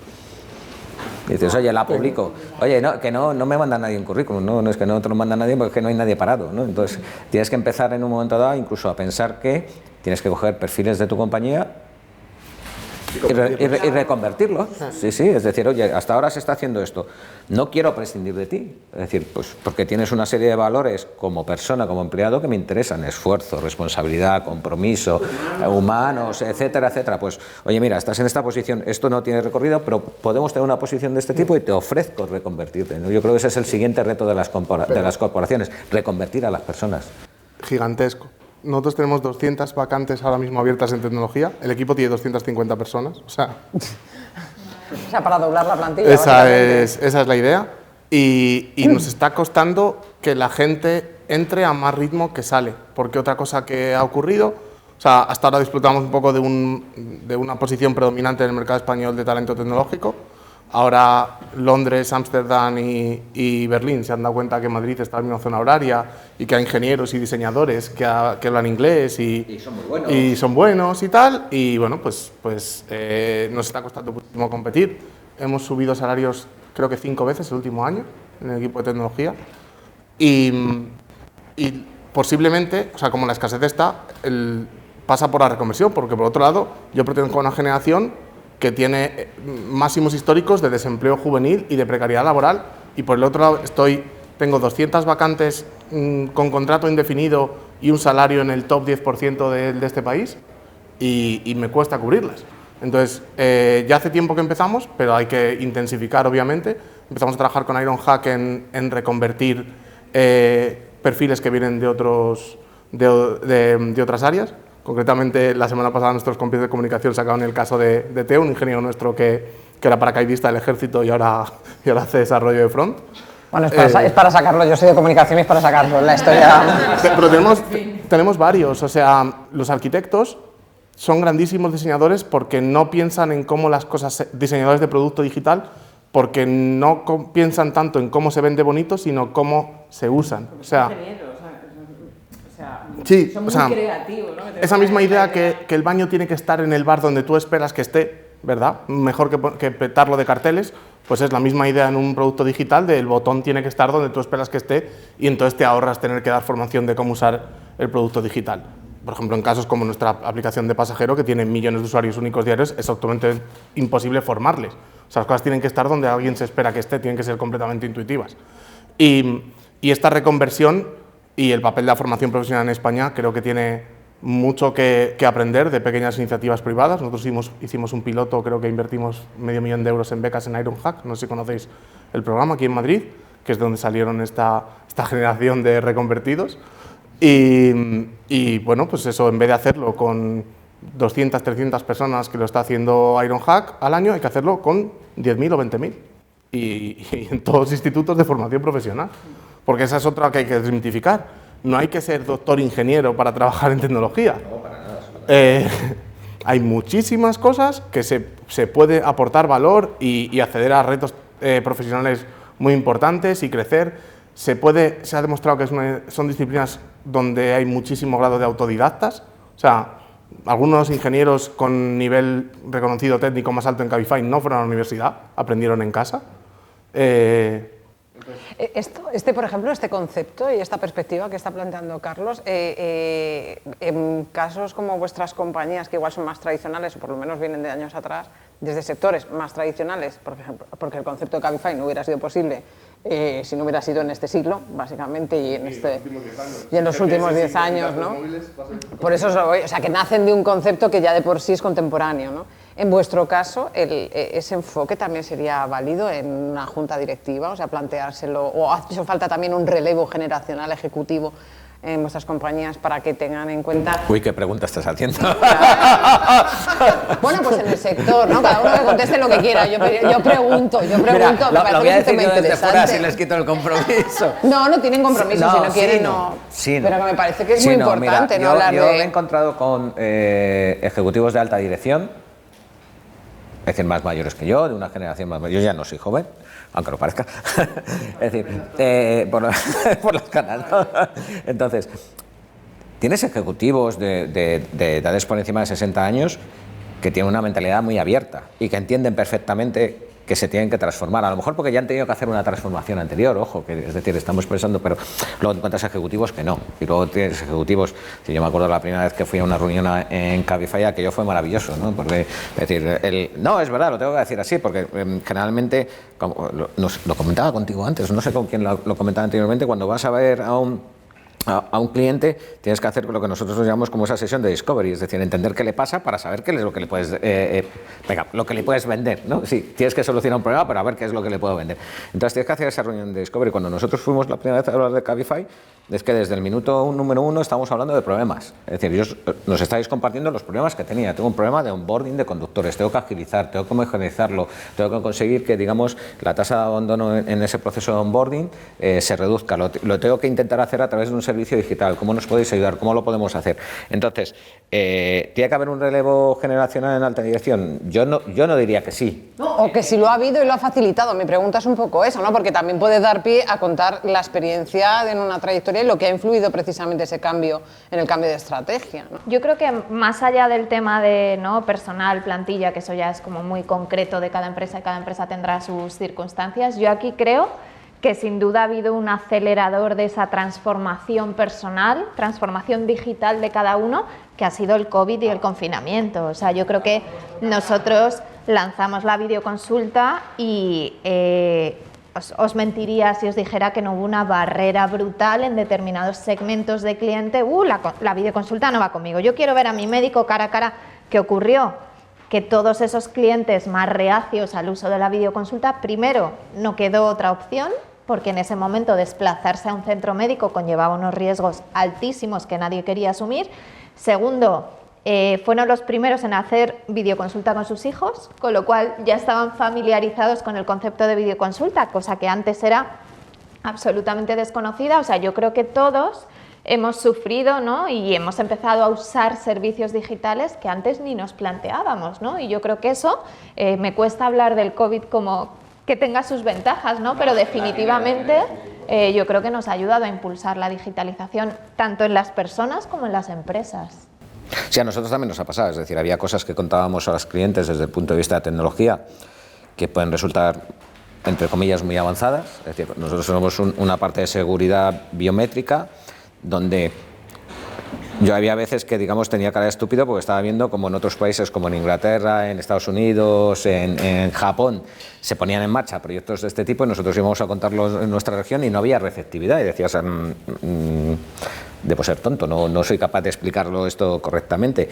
Y dices, oye, la publico. Oye, no, que no me manda nadie un currículum, no es que no te lo manda nadie porque es que no hay nadie parado, ¿no? Entonces, tienes que empezar en un momento dado incluso a pensar que tienes que coger perfiles de tu compañía y reconvertirlos. Sí, es decir, oye, hasta ahora se está haciendo esto, no quiero prescindir de ti, es decir, pues porque tienes una serie de valores como persona, como empleado que me interesan, esfuerzo, responsabilidad, compromiso, humanos, etcétera, etcétera. Pues, oye, mira, estás en esta posición, esto no tiene recorrido, pero podemos tener una posición de este tipo y te ofrezco reconvertirte, ¿no? Yo creo que ese es el siguiente reto de las corporaciones, reconvertir a las personas. Gigantesco. Nosotros tenemos 200 vacantes ahora mismo abiertas en tecnología. El equipo tiene 250 personas. O sea, para doblar la plantilla. Esa es la idea. Y nos está costando que la gente entre a más ritmo que sale. Porque otra cosa que ha ocurrido, o sea, hasta ahora disfrutamos un poco de una posición predominante en el mercado español de talento tecnológico. Ahora Londres, Ámsterdam y Berlín se han dado cuenta que Madrid está en la misma zona horaria y que hay ingenieros y diseñadores que hablan inglés y son buenos y tal. Y bueno, pues nos está costando muchísimo competir. Hemos subido salarios creo que 5 veces el último año en el equipo de tecnología. Y posiblemente, o sea, como la escasez está, pasa por la reconversión, porque por otro lado yo pertenezco a una generación que tiene máximos históricos de desempleo juvenil y de precariedad laboral, y por el otro lado tengo 200 vacantes con contrato indefinido y un salario en el top 10% de este país, y me cuesta cubrirlas. Entonces, ya hace tiempo que empezamos, pero hay que intensificar, obviamente. Empezamos a trabajar con Ironhack en reconvertir perfiles que vienen de otras áreas. Concretamente, la semana pasada nuestros compañeros de comunicación sacaron el caso de Teo, un ingeniero nuestro que era paracaidista del ejército y ahora hace desarrollo de front. Bueno, es para sacarlo, yo soy de comunicación y es para sacarlo, la historia... Pero tenemos varios, o sea, los arquitectos son grandísimos diseñadores porque no piensan en cómo las cosas, diseñadores de producto digital, porque no piensan tanto en cómo se vende bonito, sino cómo se usan. O sea, sí, son muy creativos, ¿no? Esa misma idea que el baño tiene que estar en el bar donde tú esperas que esté, ¿verdad? Mejor que petarlo de carteles, pues es la misma idea en un producto digital, el botón tiene que estar donde tú esperas que esté, y entonces te ahorras tener que dar formación de cómo usar el producto digital. Por ejemplo, en casos como nuestra aplicación de pasajero, que tiene millones de usuarios únicos diarios, es absolutamente imposible formarles. O sea, las cosas tienen que estar donde alguien se espera que esté, tienen que ser completamente intuitivas. Y esta reconversión y el papel de la formación profesional en España creo que tiene mucho que aprender de pequeñas iniciativas privadas. Nosotros hicimos un piloto, creo que invertimos €500.000 en becas en Ironhack, no sé si conocéis el programa, aquí en Madrid, que es de donde salieron esta generación de reconvertidos. Y bueno, pues eso, en vez de hacerlo con 200, 300 personas que lo está haciendo Ironhack al año, hay que hacerlo con 10.000 o 20.000. Y en todos los institutos de formación profesional. Porque esa es otra que hay que desmitificar. No hay que ser doctor ingeniero para trabajar en tecnología. No, para nada. Hay muchísimas cosas que se puede aportar valor y acceder a retos profesionales muy importantes y crecer. Se ha demostrado que son disciplinas donde hay muchísimo grado de autodidactas. O sea, algunos ingenieros con nivel reconocido técnico más alto en Cabify no fueron a la universidad, aprendieron en casa. Por ejemplo, este concepto y esta perspectiva que está planteando Carlos, en casos como vuestras compañías, que igual son más tradicionales o por lo menos vienen de años atrás, desde sectores más tradicionales, por ejemplo, porque el concepto de Cabify no hubiera sido posible si no hubiera sido en este siglo, básicamente, y en los últimos 10 años, ¿no? Por eso, o sea, que nacen de un concepto que ya de por sí es contemporáneo, ¿no? En vuestro caso, ¿ese enfoque también sería válido en una junta directiva? O sea, planteárselo, ¿o hace falta también un relevo generacional ejecutivo en vuestras compañías para que tengan en cuenta? Uy, qué pregunta estás haciendo. Bueno, pues en el sector, ¿no? Cada uno que conteste lo que quiera. Yo pregunto, Mira, me parece lo voy a un decir tema yo desde fuera interesante. si les quito el compromiso. No tienen compromiso, si no quieren, no. Sí, Pero que me parece que es muy importante, mira, ¿no? Hablar yo de... me he encontrado con ejecutivos de alta dirección, es decir, más mayores que yo, de una generación más mayor. Yo ya no soy joven, aunque lo parezca. Es decir, por las canas, ¿no? Entonces, tienes ejecutivos de edades por encima de 60 años que tienen una mentalidad muy abierta y que entienden perfectamente que se tienen que transformar, a lo mejor porque ya han tenido que hacer una transformación anterior, ojo, es decir, estamos pensando, pero luego encuentras ejecutivos que no, y luego tienes ejecutivos, si yo me acuerdo la primera vez que fui a una reunión en Cabify, aquello fue maravilloso, ¿no? Porque, es decir, no, es verdad, lo tengo que decir así, porque generalmente, como lo comentaba contigo antes, no sé con quién lo comentaba anteriormente, cuando vas a ver a un cliente tienes que hacer lo que nosotros llamamos como esa sesión de discovery, es decir, entender qué le pasa para saber qué es lo que le puedes lo que le puedes vender, ¿no? Sí, tienes que solucionar un problema, pero a ver qué es lo que le puedo vender. Entonces tienes que hacer esa reunión de discovery. Cuando nosotros fuimos la primera vez a hablar de Cabify, es que desde el minuto número 1 estamos hablando de problemas. Es decir, nos estáis compartiendo los problemas que tenía. Tengo un problema de onboarding de conductores, tengo que agilizar, tengo que mejorizarlo, tengo que conseguir que, digamos, la tasa de abandono en ese proceso de onboarding se reduzca. Lo tengo que intentar hacer a través de un servicio servicio digital, ¿cómo nos podéis ayudar? ¿Cómo lo podemos hacer? Entonces, ¿tiene que haber un relevo generacional en alta dirección? Yo no diría que sí. O que si lo ha habido y lo ha facilitado. Mi pregunta es un poco eso, ¿no? Porque también puede dar pie a contar la experiencia en una trayectoria y lo que ha influido precisamente ese cambio en el cambio de estrategia, ¿no? Yo creo que más allá del tema de, ¿no?, personal, plantilla, que eso ya es como muy concreto de cada empresa y cada empresa tendrá sus circunstancias, yo aquí creo que sin duda ha habido un acelerador de esa transformación personal, transformación digital de cada uno, que ha sido el COVID y el confinamiento. O sea, yo creo que nosotros lanzamos la videoconsulta y os mentiría si os dijera que no hubo una barrera brutal en determinados segmentos de cliente. La videoconsulta no va conmigo, yo quiero ver a mi médico cara a cara. ¿Qué ocurrió? Que todos esos clientes más reacios al uso de la videoconsulta, primero, no quedó otra opción, porque en ese momento desplazarse a un centro médico conllevaba unos riesgos altísimos que nadie quería asumir. Segundo, fueron los primeros en hacer videoconsulta con sus hijos, con lo cual ya estaban familiarizados con el concepto de videoconsulta, cosa que antes era absolutamente desconocida. O sea, yo creo que todos hemos sufrido, ¿no?, y hemos empezado a usar servicios digitales que antes ni nos planteábamos, ¿no? Y yo creo que eso, me cuesta hablar del COVID como que tenga sus ventajas, ¿no?, pero definitivamente yo creo que nos ha ayudado a impulsar la digitalización tanto en las personas como en las empresas. Sí, a nosotros también nos ha pasado, es decir, había cosas que contábamos a los clientes desde el punto de vista de tecnología que pueden resultar, entre comillas, muy avanzadas. Es decir, nosotros somos una parte de seguridad biométrica donde yo había veces que, digamos, tenía cara de estúpido porque estaba viendo como en otros países, como en Inglaterra, en Estados Unidos, en Japón, se ponían en marcha proyectos de este tipo y nosotros íbamos a contarlos en nuestra región y no había receptividad. Y decías, debo ser tonto, no soy capaz de explicarlo esto correctamente.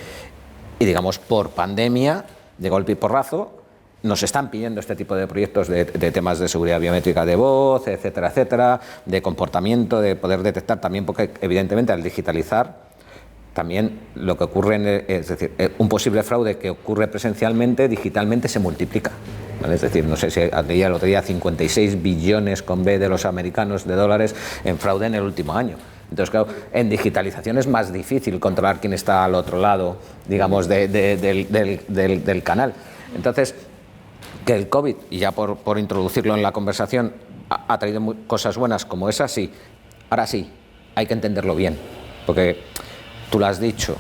Y, digamos, por pandemia, de golpe y porrazo, nos están pidiendo este tipo de proyectos de temas de seguridad biométrica de voz, etcétera, etcétera, de comportamiento, de poder detectar también, porque evidentemente al digitalizar también lo que ocurre, es decir, un posible fraude que ocurre presencialmente, digitalmente se multiplica, ¿vale? Es decir, no sé si leía el otro día 56 billones con B de los americanos de dólares en fraude en el último año. Entonces, claro, en digitalización es más difícil controlar quién está al otro lado, digamos, del canal. Entonces, que el COVID, y ya por introducirlo en la conversación, ha traído cosas buenas como esas, sí. Ahora sí, hay que entenderlo bien, porque tú lo has dicho,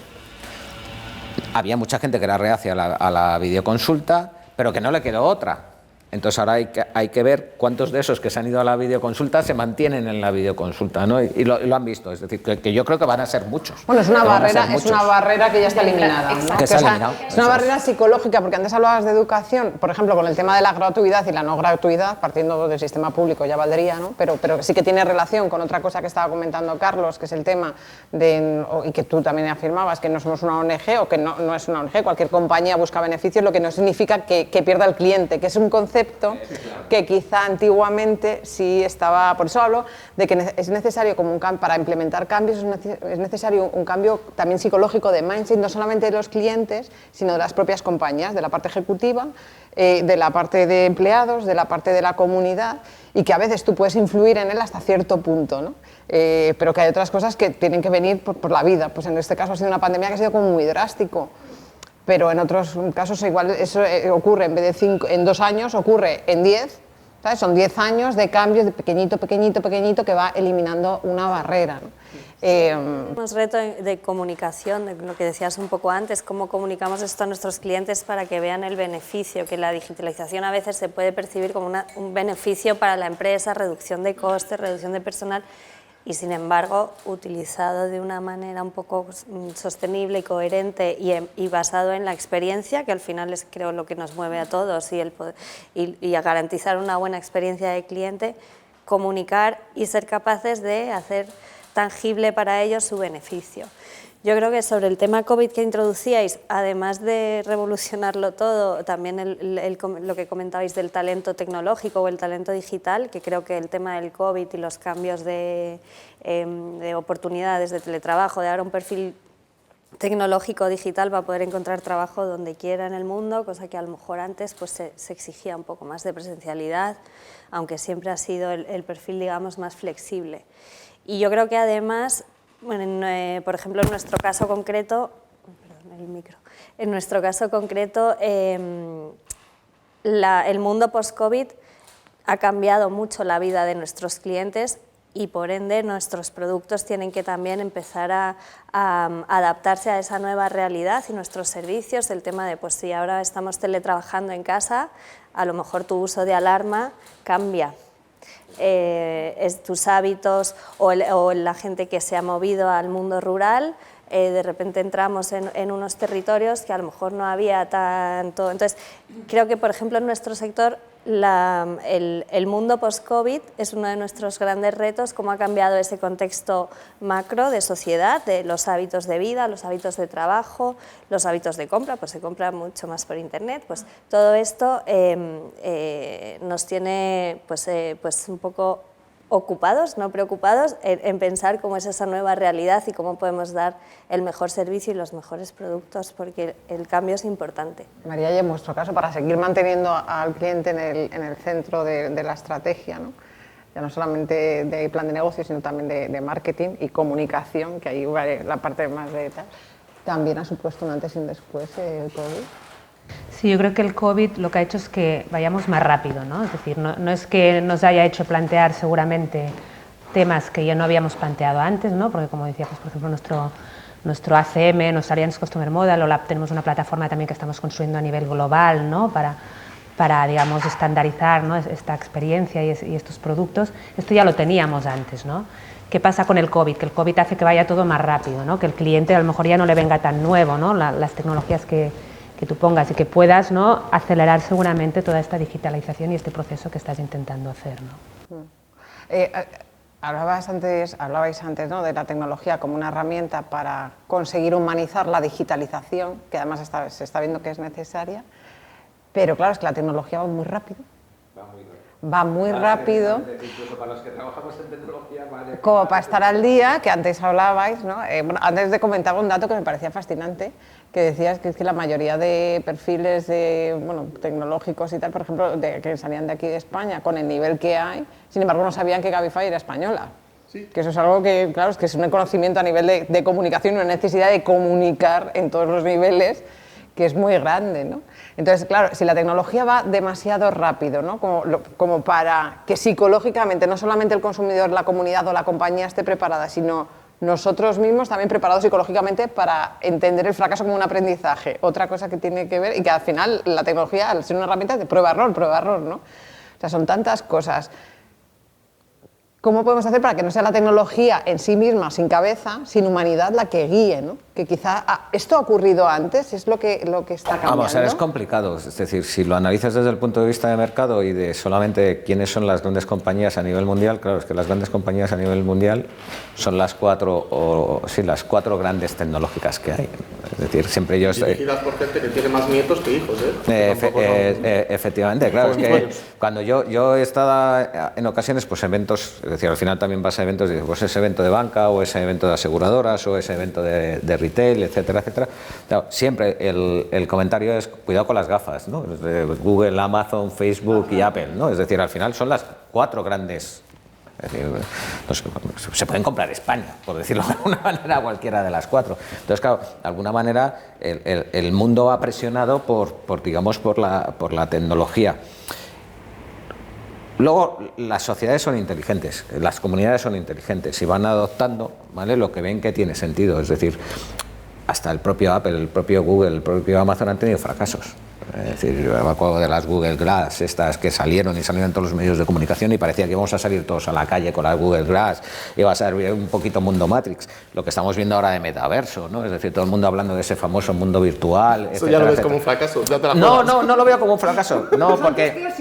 había mucha gente que era reacia a la videoconsulta, pero que no le quedó otra. Entonces ahora hay que ver cuántos de esos que se han ido a la videoconsulta se mantienen en la videoconsulta, ¿no? Y lo han visto, es decir, que yo creo que van a ser muchos. Bueno, es una barrera que ya está eliminada, ¿no? Que se ha eliminado. Es una barrera psicológica, porque antes hablabas de educación, por ejemplo, con el tema de la gratuidad y la no gratuidad, partiendo del sistema público ya valdría, ¿no? Pero sí que tiene relación con otra cosa que estaba comentando Carlos, que es el tema y que tú también afirmabas, que no somos una ONG o que no es una ONG, cualquier compañía busca beneficios, lo que no significa que pierda el cliente, que es un concepto que quizá antiguamente sí estaba. Por eso hablo de que es necesario, como para implementar cambios, es necesario un cambio también psicológico de mindset, no solamente de los clientes, sino de las propias compañías, de la parte ejecutiva, de la parte de empleados, de la parte de la comunidad, y que a veces tú puedes influir en él hasta cierto punto, ¿no? Pero que hay otras cosas que tienen que venir por la vida. Pues en este caso ha sido una pandemia que ha sido como muy drástico. Pero en otros casos igual eso ocurre, en vez de en 2 años, ocurre en 10, ¿sabes? Son 10 años de cambios de pequeñito, pequeñito, pequeñito, que va eliminando una barrera, ¿no? Tenemos reto de comunicación, de lo que decías un poco antes, cómo comunicamos esto a nuestros clientes para que vean el beneficio, que la digitalización a veces se puede percibir como un beneficio para la empresa, reducción de costes, reducción de personal, y sin embargo utilizado de una manera un poco sostenible y coherente y basado en la experiencia, que al final es, creo, lo que nos mueve a todos, y a garantizar una buena experiencia de cliente, comunicar y ser capaces de hacer tangible para ellos su beneficio. Yo creo que sobre el tema COVID que introducíais, además de revolucionarlo todo, también lo que comentabais del talento tecnológico o el talento digital, que creo que el tema del COVID y los cambios de oportunidades de teletrabajo, de ahora un perfil tecnológico digital para poder encontrar trabajo donde quiera en el mundo, cosa que a lo mejor antes pues, se exigía un poco más de presencialidad, aunque siempre ha sido el perfil, digamos, más flexible. Y yo creo que además Bueno, por ejemplo, en nuestro caso concreto, perdón, el micro. En nuestro caso concreto, el mundo post-COVID ha cambiado mucho la vida de nuestros clientes y por ende nuestros productos tienen que también empezar a adaptarse a esa nueva realidad y nuestros servicios, el tema de, pues si ahora estamos teletrabajando en casa, a lo mejor tu uso de alarma cambia. Tus hábitos o la gente que se ha movido al mundo rural, de repente entramos en unos territorios que a lo mejor no había tanto. Entonces, creo que, por ejemplo, en nuestro sector, el mundo post-COVID es uno de nuestros grandes retos, cómo ha cambiado ese contexto macro de sociedad, de los hábitos de vida, los hábitos de trabajo, los hábitos de compra, pues se compra mucho más por internet, pues todo esto nos tiene pues un poco ocupados, no preocupados, en pensar cómo es esa nueva realidad y cómo podemos dar el mejor servicio y los mejores productos, porque el cambio es importante. María, y en vuestro caso, para seguir manteniendo al cliente en el centro de la estrategia, ¿no? Ya no solamente de plan de negocio, sino también de marketing y comunicación, que ahí va la parte más de tal, también ha supuesto un antes y un después el COVID. Sí, yo creo que el COVID lo que ha hecho es que vayamos más rápido, ¿no? Es decir, no es que nos haya hecho plantear seguramente temas que ya no habíamos planteado antes, ¿no? Porque como decía, pues, por ejemplo, nuestro ACM, nuestro Alliance Customer Model, tenemos una plataforma también que estamos construyendo a nivel global, ¿no? Para digamos, estandarizar, ¿no? esta experiencia y estos productos. Esto ya lo teníamos antes, ¿no? ¿Qué pasa con el COVID? Que el COVID hace que vaya todo más rápido, ¿no? Que el cliente a lo mejor ya no le venga tan nuevo, ¿no? Las tecnologías que tú pongas y que puedas, ¿no? Acelerar seguramente toda esta digitalización y este proceso que estás intentando hacer, ¿no? Hablabais antes, ¿no? De la tecnología como una herramienta para conseguir humanizar la digitalización, que además se está viendo que es necesaria, pero claro, es que la tecnología va muy rápido. Va muy rápido. Incluso para los que trabajamos en tecnología, vale. Como para estar al día, que antes hablabais, ¿no? Bueno, antes de comentar un dato que me parecía fascinante, que decías que es que la mayoría de perfiles tecnológicos y tal, por ejemplo, que salían de aquí de España con el nivel que hay, sin embargo no sabían que Cabify era española. Sí. Que eso es algo que, claro, es que es un conocimiento a nivel de comunicación, una necesidad de comunicar en todos los niveles, que es muy grande, ¿no? Entonces, claro, si la tecnología va demasiado rápido, ¿no? Como para que psicológicamente no solamente el consumidor, la comunidad o la compañía esté preparada, sino nosotros mismos también preparados psicológicamente para entender el fracaso como un aprendizaje. Otra cosa que tiene que ver, y que al final la tecnología, al ser una herramienta de prueba-error, ¿no? O sea, son tantas cosas. ¿Cómo podemos hacer para que no sea la tecnología en sí misma, sin cabeza, sin humanidad, la que guíe, ¿no? Que quizá esto ha ocurrido antes, es lo que está cambiando. Vamos, es complicado. Es decir, si lo analizas desde el punto de vista de mercado y de solamente quiénes son las grandes compañías a nivel mundial, claro, es que las grandes compañías a nivel mundial son las cuatro grandes tecnológicas que hay. Es decir, siempre ellos... Dirigidas por gente que tiene más nietos que hijos, ¿eh? Efectivamente, claro. Es que cuando yo he estado en ocasiones, pues eventos, es decir, al final también vas a eventos, dices, pues ese evento de banca, o ese evento de aseguradoras, o ese evento de retail, etcétera, etcétera. Claro, siempre el comentario es, cuidado con las gafas, ¿no? Google, Amazon, Facebook y Apple, ¿no? Es decir, al final son las cuatro grandes... Es decir, se pueden comprar España, por decirlo de alguna manera, cualquiera de las cuatro. Entonces, claro, de alguna manera el mundo va presionado por la tecnología. Luego, las sociedades son inteligentes, las comunidades son inteligentes y van adoptando, ¿vale?, lo que ven que tiene sentido. Es decir, hasta el propio Apple, el propio Google, el propio Amazon han tenido fracasos. Es decir, yo me acuerdo de las Google Glass, estas que salieron en todos los medios de comunicación y parecía que íbamos a salir todos a la calle con las Google Glass, iba a ser un poquito mundo Matrix, lo que estamos viendo ahora de metaverso, ¿no? Es decir, todo el mundo hablando de ese famoso mundo virtual. Eso ya lo ves como un fracaso. No lo veo como un fracaso, no, porque...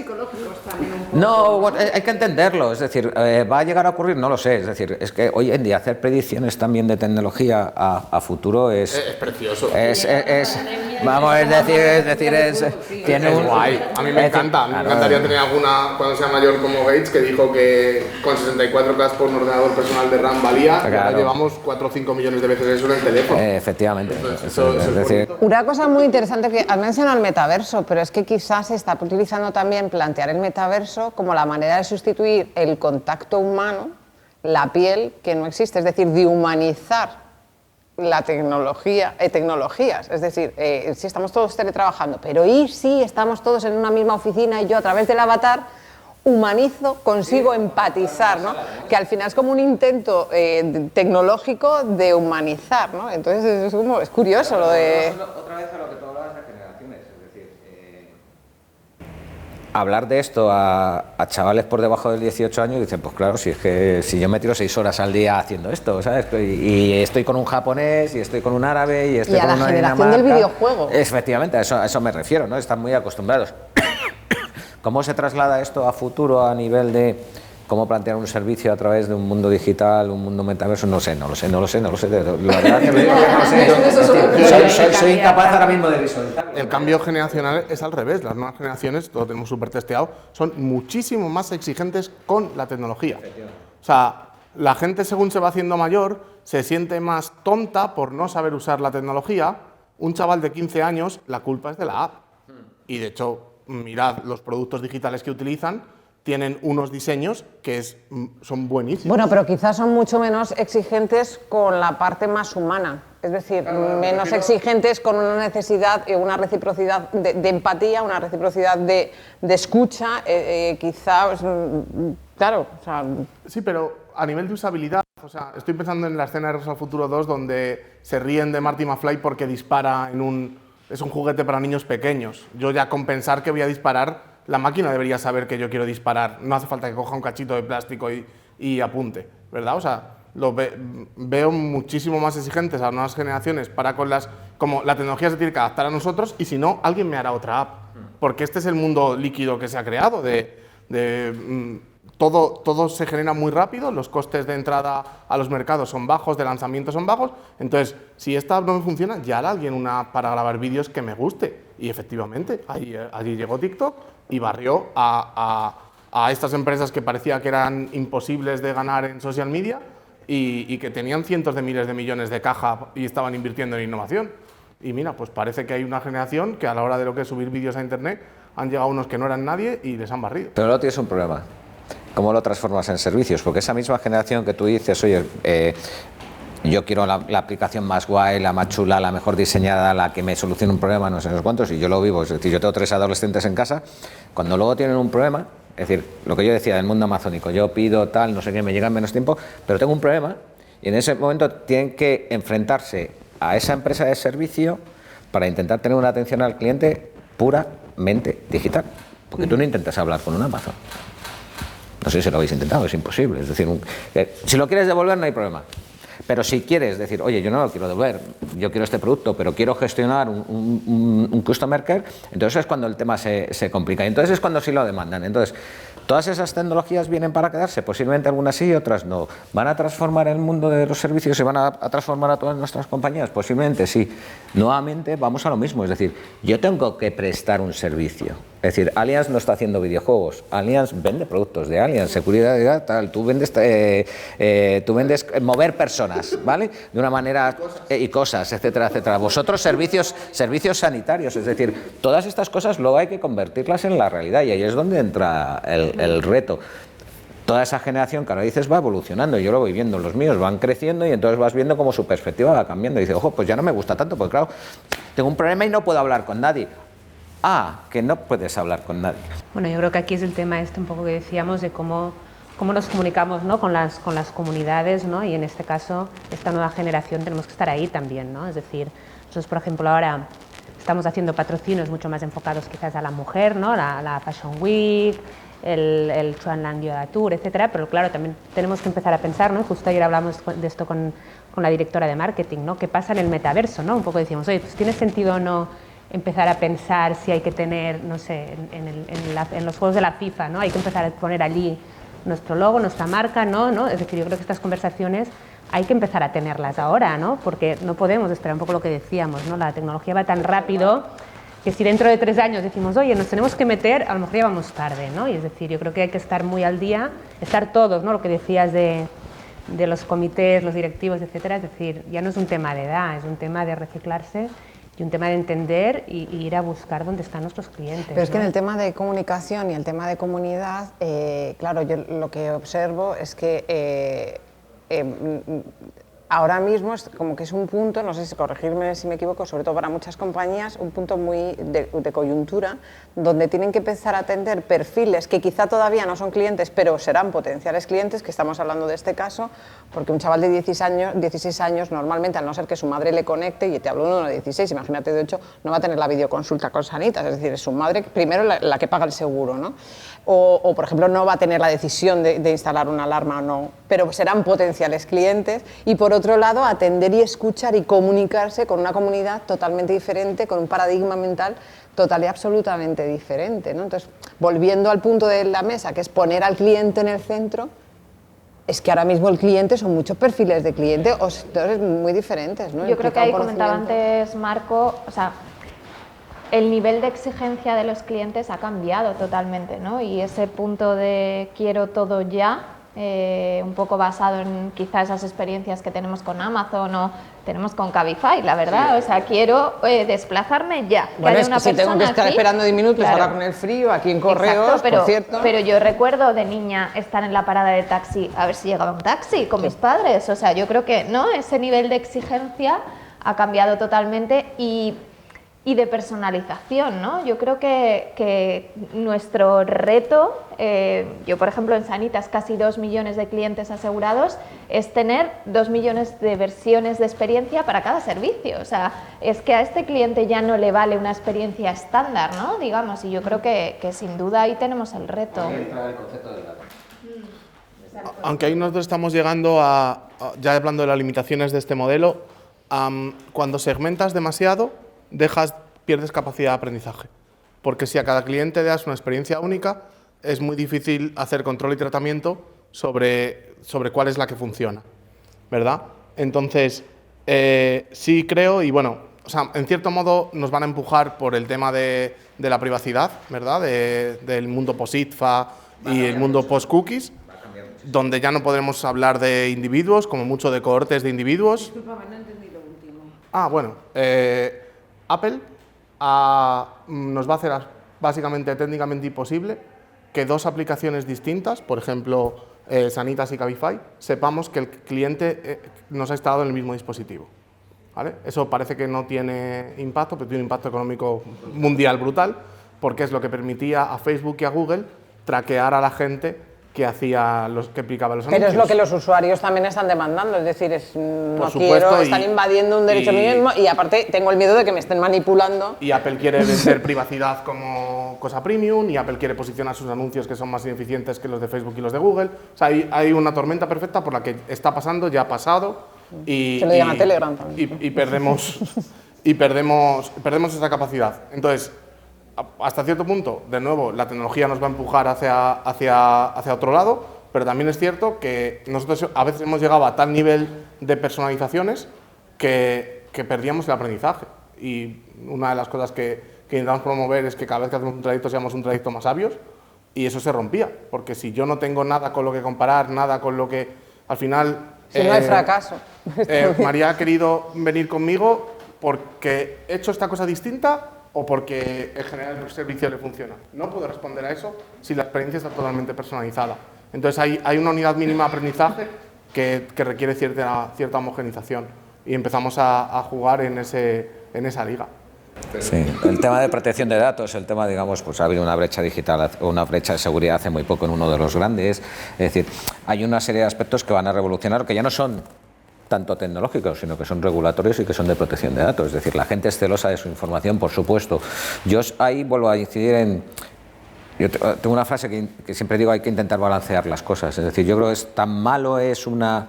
No, hay que entenderlo, es decir, ¿va a llegar a ocurrir? No lo sé, es decir, es que hoy en día hacer predicciones también de tecnología a futuro es precioso. Vamos, es decir, tiene un... guay, a mí me encanta, me encantaría tener alguna, cuando sea mayor como Gates, que dijo que con 64K por un ordenador personal de RAM valía, y ahora llevamos 4 o 5 millones de veces eso en el teléfono. Efectivamente. Es decir, una cosa muy interesante que has mencionado el metaverso, pero es que quizás se está utilizando también plantear el metaverso como la manera de sustituir el contacto humano la piel que no existe, es decir, de humanizar la tecnología, tecnologías, es decir, si estamos todos teletrabajando, pero ¿y si estamos todos en una misma oficina y yo a través del avatar humanizo, consigo empatizar, ¿no? Que al final es como un intento tecnológico de humanizar, ¿no? Entonces es curioso lo de... Otra vez a lo que tú hablabas de generaciones, es decir, hablar de esto a chavales por debajo de 18 años, dicen, pues claro, si es que si yo me tiro 6 horas al día haciendo esto, ¿sabes? Y estoy con un japonés, y estoy con un árabe, y estoy y con a una la generación Dinamarca. del videojuego. Efectivamente, a eso me refiero, ¿no? Están muy acostumbrados. ¿Cómo se traslada esto a futuro a nivel de cómo plantear un servicio a través de un mundo digital, un mundo metaverso? No lo sé. La verdad que me digo que no sé. Soy incapaz ahora mismo de visualizar. El cambio generacional es al revés. Las nuevas generaciones, todo lo tenemos súper testeado, son muchísimo más exigentes con la tecnología. O sea, la gente según se va haciendo mayor se siente más tonta por no saber usar la tecnología. Un chaval de 15 años, la culpa es de la app. Y de hecho, mirad los productos digitales que utilizan, tienen unos diseños que son buenísimos. Bueno, pero quizás son mucho menos exigentes con la parte más humana, es decir, menos exigentes con una necesidad, una reciprocidad de empatía, una reciprocidad de escucha, quizás, claro, o sea... Sí, pero a nivel de usabilidad, o sea, estoy pensando en la escena de Regreso al Futuro 2 donde se ríen de Marty McFly porque dispara es un juguete para niños pequeños. Yo ya con pensar que voy a disparar, la máquina debería saber que yo quiero disparar. No hace falta que coja un cachito de plástico y apunte, ¿verdad? O sea, veo muchísimo más exigentes a las nuevas generaciones para como la tecnología se tiene que adaptar a nosotros y si no, alguien me hará otra app. Porque este es el mundo líquido que se ha creado todo se genera muy rápido, los costes de entrada a los mercados son bajos, de lanzamiento son bajos, entonces si esta app no me funciona, ya hará alguien una app para grabar vídeos que me guste. Y efectivamente, allí llegó TikTok y barrió a estas empresas que parecía que eran imposibles de ganar en social media y que tenían cientos de miles de millones de caja y estaban invirtiendo en innovación. Y mira, pues parece que hay una generación que a la hora de lo que es subir vídeos a internet han llegado unos que no eran nadie y les han barrido. Pero luego tienes un problema. ¿Cómo lo transformas en servicios? Porque esa misma generación que tú dices, oye, yo quiero la aplicación más guay, la más chula, la mejor diseñada, la que me solucione un problema, no sé cuántos, y yo lo vivo, es decir, yo tengo 3 adolescentes en casa, cuando luego tienen un problema, es decir, lo que yo decía del mundo amazónico, yo pido tal, no sé qué, me llega en menos tiempo, pero tengo un problema, y en ese momento tienen que enfrentarse a esa empresa de servicio para intentar tener una atención al cliente puramente digital, porque tú no intentas hablar con un Amazon. No sé si lo habéis intentado, es imposible. Es decir, si lo quieres devolver no hay problema. Pero si quieres decir, oye, yo no lo quiero devolver, yo quiero este producto, pero quiero gestionar un customer care, entonces es cuando el tema se complica. Y entonces es cuando sí lo demandan. Entonces, ¿todas esas tecnologías vienen para quedarse? Posiblemente algunas sí y otras no. ¿Van a transformar el mundo de los servicios y van a transformar a todas nuestras compañías? Posiblemente sí. Nuevamente vamos a lo mismo, es decir, yo tengo que prestar un servicio. Es decir, Allianz no está haciendo videojuegos, Allianz vende productos de Allianz, seguridad, tal, tú vendes mover personas, ¿vale? De una manera, y cosas, etcétera, etcétera. Vosotros servicios sanitarios, es decir, todas estas cosas luego hay que convertirlas en la realidad y ahí es donde entra el reto. Toda esa generación que ahora dices va evolucionando, yo lo voy viendo, los míos van creciendo y entonces vas viendo cómo su perspectiva va cambiando y dices, ojo, pues ya no me gusta tanto, porque claro, tengo un problema y no puedo hablar con nadie. Que no puedes hablar con nadie. Bueno, yo creo que aquí es el tema un poco que decíamos de cómo nos comunicamos, ¿no? con las comunidades, ¿no? Y en este caso, esta nueva generación tenemos que estar ahí también, ¿no? Es decir, nosotros, por ejemplo, ahora estamos haciendo patrocinios mucho más enfocados quizás a la mujer, ¿no? La Fashion Week, el Chuanlang Yoga Tour, etcétera, pero claro, también tenemos que empezar a pensar, ¿no? Justo ayer hablamos de esto con la directora de marketing, ¿no? ¿Qué pasa en el metaverso, ¿no? Un poco decimos, oye, pues ¿tiene sentido o no empezar a pensar si hay que tener, no sé, en los juegos de la FIFA, ¿no? Hay que empezar a poner allí nuestro logo, nuestra marca, ¿no? Es decir, yo creo que estas conversaciones hay que empezar a tenerlas ahora, ¿no? Porque no podemos esperar, un poco lo que decíamos, ¿no? La tecnología va tan rápido que si dentro de 3 años decimos, oye, nos tenemos que meter, a lo mejor ya vamos tarde, ¿no? Y es decir, yo creo que hay que estar muy al día, estar todos, ¿no? Lo que decías de los comités, los directivos, etcétera, es decir, ya no es un tema de edad, es un tema de reciclarse y un tema de entender y ir a buscar dónde están nuestros clientes. Pero es que ¿no? en el tema de comunicación y el tema de comunidad, claro, yo lo que observo es que ahora mismo es como que es un punto, no sé si corregirme si me equivoco, sobre todo para muchas compañías, un punto muy de coyuntura, donde tienen que empezar a atender perfiles que quizá todavía no son clientes, pero serán potenciales clientes, que estamos hablando de este caso, porque un chaval de 16 años normalmente, al no ser que su madre le conecte, y te hablo de uno de 16, imagínate de 8, no va a tener la videoconsulta con Sanitas, es decir, es su madre primero la que paga el seguro, ¿no? O, por ejemplo, no va a tener la decisión de instalar una alarma o no, pero serán potenciales clientes. Y por otro lado, atender y escuchar y comunicarse con una comunidad totalmente diferente, con un paradigma mental total y absolutamente diferente, ¿no? Entonces, volviendo al punto de la mesa, que es poner al cliente en el centro, es que ahora mismo el cliente son muchos perfiles de cliente, o sectores muy diferentes, ¿no? Yo creo que ahí comentaba antes Marco, o sea, el nivel de exigencia de los clientes ha cambiado totalmente, ¿no? Y ese punto de quiero todo ya, un poco basado en quizás esas experiencias que tenemos con Amazon o tenemos con Cabify, la verdad, sí. O sea, quiero desplazarme ya. Bueno, es que si tengo que estar esperando 10 minutos, claro. Ahora con el frío, aquí en Correos, exacto, por cierto. Pero yo recuerdo de niña estar en la parada de taxi, a ver si llegaba un taxi con mis padres, o sea, yo creo que, ¿no? Ese nivel de exigencia ha cambiado totalmente y de personalización, ¿no? Yo creo que nuestro reto, yo por ejemplo en Sanitas casi 2 millones de clientes asegurados, es tener 2 millones de versiones de experiencia para cada servicio. O sea, es que a este cliente ya no le vale una experiencia estándar, ¿no? Digamos, y yo creo que sin duda ahí tenemos el reto. Aunque ahí nosotros estamos llegando ya hablando de las limitaciones de este modelo, cuando segmentas demasiado, pierdes capacidad de aprendizaje. Porque si a cada cliente le das una experiencia única, es muy difícil hacer control y tratamiento sobre cuál es la que funciona, ¿verdad? Entonces, sí creo, y bueno, o sea, en cierto modo nos van a empujar por el tema de la privacidad, ¿verdad? Del mundo post-IDFA y el mundo post-cookies, donde ya no podremos hablar de individuos, como mucho de cohortes de individuos. Discúlpame, no entendí lo último. Bueno, Apple nos va a hacer básicamente técnicamente imposible que dos aplicaciones distintas, por ejemplo Sanitas y Cabify, sepamos que el cliente nos ha instalado en el mismo dispositivo, ¿vale? Eso parece que no tiene impacto, pero tiene un impacto económico mundial brutal, porque es lo que permitía a Facebook y a Google traquear a la gente que aplicaba los anuncios. Pero es lo que los usuarios también están demandando, es decir, no supuesto, quiero, están invadiendo un derecho mío y aparte tengo el miedo de que me estén manipulando. Y Apple quiere vender privacidad como cosa premium, y Apple quiere posicionar sus anuncios que son más ineficientes que los de Facebook y los de Google. O sea, hay una tormenta perfecta por la que está pasando, ya ha pasado, y se lo digan a Telegram también. Y perdemos esa capacidad. Entonces, hasta cierto punto, de nuevo, la tecnología nos va a empujar hacia otro lado, pero también es cierto que nosotros a veces hemos llegado a tal nivel de personalizaciones que perdíamos el aprendizaje. Y una de las cosas que intentamos promover es que cada vez que hacemos un trayecto seamos un trayecto más sabios, y eso se rompía, porque si yo no tengo nada con lo que comparar, nada con lo que al final... Si no hay fracaso. María ha querido venir conmigo porque he hecho esta cosa distinta o porque en general el servicio le funciona. No puedo responder a eso si la experiencia está totalmente personalizada. Entonces hay una unidad mínima de aprendizaje que requiere cierta homogenización, y empezamos a jugar en esa liga. Sí, el tema de protección de datos, el tema, digamos, pues ha habido una brecha digital, una brecha de seguridad hace muy poco en uno de los grandes. Es decir, hay una serie de aspectos que van a revolucionar, que ya no son tanto tecnológicos, sino que son regulatorios y que son de protección de datos. Es decir, la gente es celosa de su información, por supuesto. Yo ahí vuelvo a incidir en... Yo tengo una frase que siempre digo: hay que intentar balancear las cosas. Es decir, yo creo que tan malo es una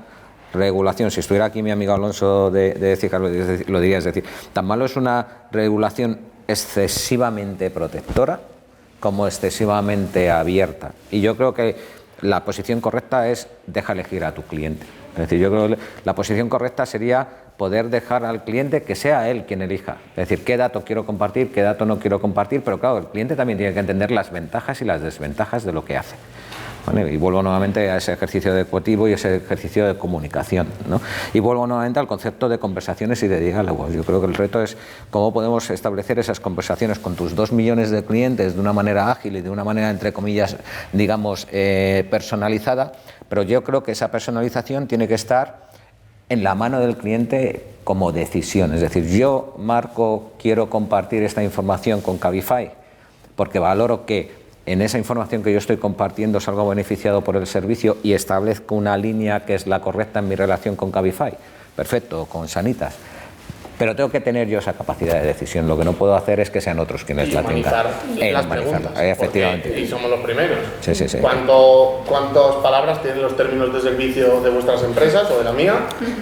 regulación, si estuviera aquí mi amigo Alonso de CICAR lo diría, es decir, tan malo es una regulación excesivamente protectora como excesivamente abierta. Y yo creo que la posición correcta es deja elegir a tu cliente. Es decir, yo creo que la posición correcta sería poder dejar al cliente que sea él quien elija. Es decir, qué dato quiero compartir, qué dato no quiero compartir, pero claro, el cliente también tiene que entender las ventajas y las desventajas de lo que hace. ¿vale? Y vuelvo nuevamente a ese ejercicio educativo y ese ejercicio de comunicación, ¿no? Y vuelvo nuevamente al concepto de conversaciones y de diálogos. Yo creo que el reto es cómo podemos establecer esas conversaciones con tus 2 millones de clientes de una manera ágil y de una manera, entre comillas, digamos, personalizada, pero yo creo que esa personalización tiene que estar en la mano del cliente como decisión. Es decir, yo, Marco, quiero compartir esta información con Cabify porque valoro que en esa información que yo estoy compartiendo salgo beneficiado por el servicio y establezco una línea que es la correcta en mi relación con Cabify. Perfecto, con Sanitas. Pero tengo que tener yo esa capacidad de decisión. Lo que no puedo hacer es que sean otros quienes la tengan. Las preguntas, efectivamente. Y somos los primeros. Sí, sí, sí. ¿Cuántas palabras tienen los términos de servicio de vuestras empresas o de la mía?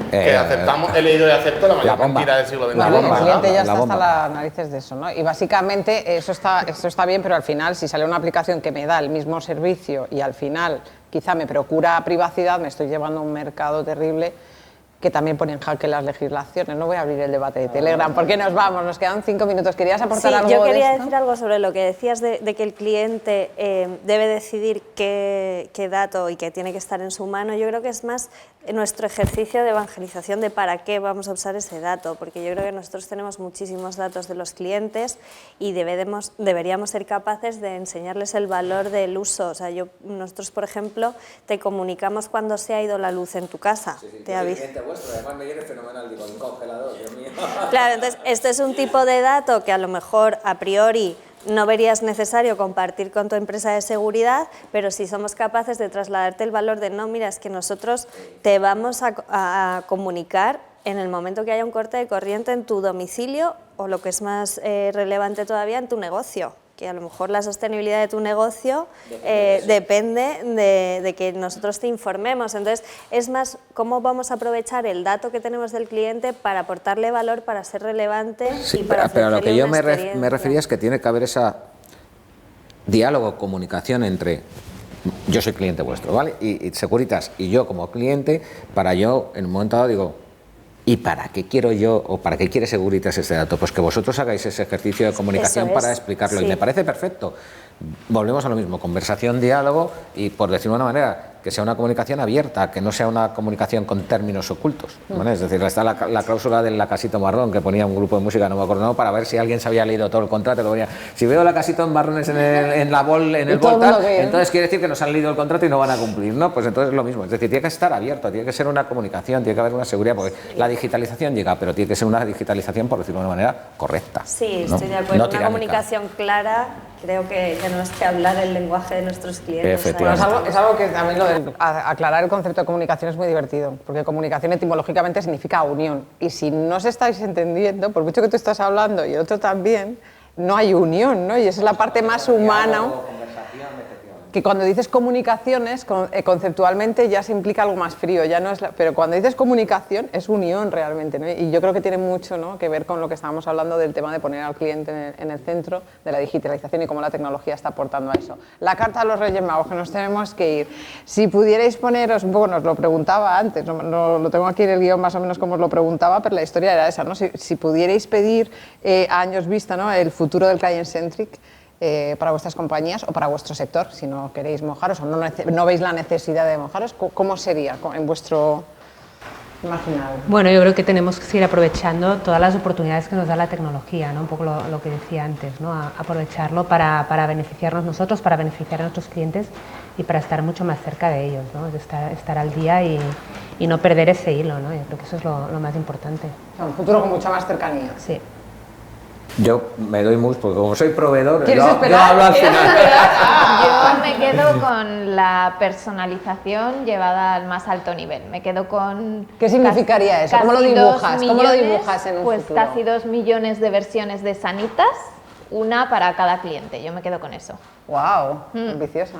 Que aceptamos, he leído y acepto la mayor cantidad del siglo XXI. El cliente ya está hasta las narices de eso, ¿no? Y básicamente eso está bien, pero al final, si sale una aplicación que me da el mismo servicio y al final quizá me procura privacidad, me estoy llevando a un mercado terrible que también pone en jaque las legislaciones. No voy a abrir el debate de Telegram, porque nos vamos, nos quedan 5 minutos. ¿Querías aportar algo de esto? Yo quería decir algo sobre lo que decías de que el cliente debe decidir qué dato y que tiene que estar en su mano. Yo creo que es más nuestro ejercicio de evangelización de para qué vamos a usar ese dato, porque yo creo que nosotros tenemos muchísimos datos de los clientes y deberíamos ser capaces de enseñarles el valor del uso. O sea, nosotros, por ejemplo, te comunicamos cuando se ha ido la luz en tu casa. Te aviso. Además me viene fenomenal, digo, un congelador, Dios mío. Claro, entonces esto es un tipo de dato que a lo mejor a priori no verías necesario compartir con tu empresa de seguridad, pero si somos capaces de trasladarte el valor de no, mira, es que nosotros te vamos a comunicar en el momento que haya un corte de corriente en tu domicilio o lo que es más relevante todavía, en tu negocio. Que a lo mejor la sostenibilidad de tu negocio depende de que nosotros te informemos. Entonces, es más cómo vamos a aprovechar el dato que tenemos del cliente para aportarle valor, para ser relevante y para pero a lo que yo me experiencia. refería es que tiene que haber ese diálogo, comunicación entre yo soy cliente vuestro, ¿vale? Y Securitas y yo como cliente, para yo en un momento dado digo, ¿y para qué quiero yo o para qué quiere Securitas este dato? Pues que vosotros hagáis ese ejercicio de comunicación para explicarlo. Sí. Y me parece perfecto. Volvemos a lo mismo, conversación, diálogo y, por decirlo de una manera, que sea una comunicación abierta, que no sea una comunicación con términos ocultos, ¿vale? Es decir, está la cláusula de la casita marrón que ponía un grupo de música, no me acuerdo, ¿no? Para ver si alguien se había leído todo el contrato, lo ponía, si veo la casita en marrones en el Volta, entonces quiere decir que nos han leído el contrato y no van a cumplir, ¿no? Pues entonces es lo mismo, es decir, tiene que estar abierto, tiene que ser una comunicación, tiene que haber una seguridad, porque la digitalización llega, pero tiene que ser una digitalización, por decirlo de una manera, correcta. Sí, ¿no? estoy de acuerdo, No una comunicación clara. Creo que tenemos que hablar el lenguaje de nuestros clientes. Bueno, es algo que también lo de aclarar el concepto de comunicación es muy divertido, porque comunicación etimológicamente significa unión. Y si no os estáis entendiendo, por mucho que tú estás hablando y el otro también, no hay unión, ¿no? Y esa es la parte más humana. Que cuando dices comunicaciones, conceptualmente ya se implica algo más frío, ya no es pero cuando dices comunicación es unión realmente, ¿no? Y yo creo que tiene mucho, ¿no?, que ver con lo que estábamos hablando del tema de poner al cliente en el centro de la digitalización y cómo la tecnología está aportando a eso. La carta a los Reyes Magos, que nos tenemos que ir. Si pudierais poneros, un poco nos lo preguntaba antes, no, lo tengo aquí en el guión más o menos como os lo preguntaba, pero la historia era esa, ¿no? Si pudierais pedir a años vista, ¿no?, el futuro del client-centric, para vuestras compañías o para vuestro sector, si no queréis mojaros o no veis la necesidad de mojaros, ¿cómo sería en vuestro imaginario? Bueno, yo creo que tenemos que seguir aprovechando todas las oportunidades que nos da la tecnología, ¿no? Un poco lo que decía antes, ¿no? Aprovecharlo para beneficiarnos nosotros, para beneficiar a nuestros clientes y para estar mucho más cerca de ellos, ¿no? De estar al día y no perder ese hilo, ¿no? Yo creo que eso es lo más importante. O sea, un futuro con mucha más cercanía. Sí. Yo me doy mucho, porque como soy proveedor, yo esperar? hablo al final. Yo me quedo con la personalización llevada al más alto nivel. Me quedo con... ¿Qué significaría eso? ¿Cómo lo dibujas? ¿Cómo lo dibujas en un pues futuro? Casi 2 millones de versiones de Sanitas, una para cada cliente. Yo me quedo con eso. ¡Wow! Ambiciosa.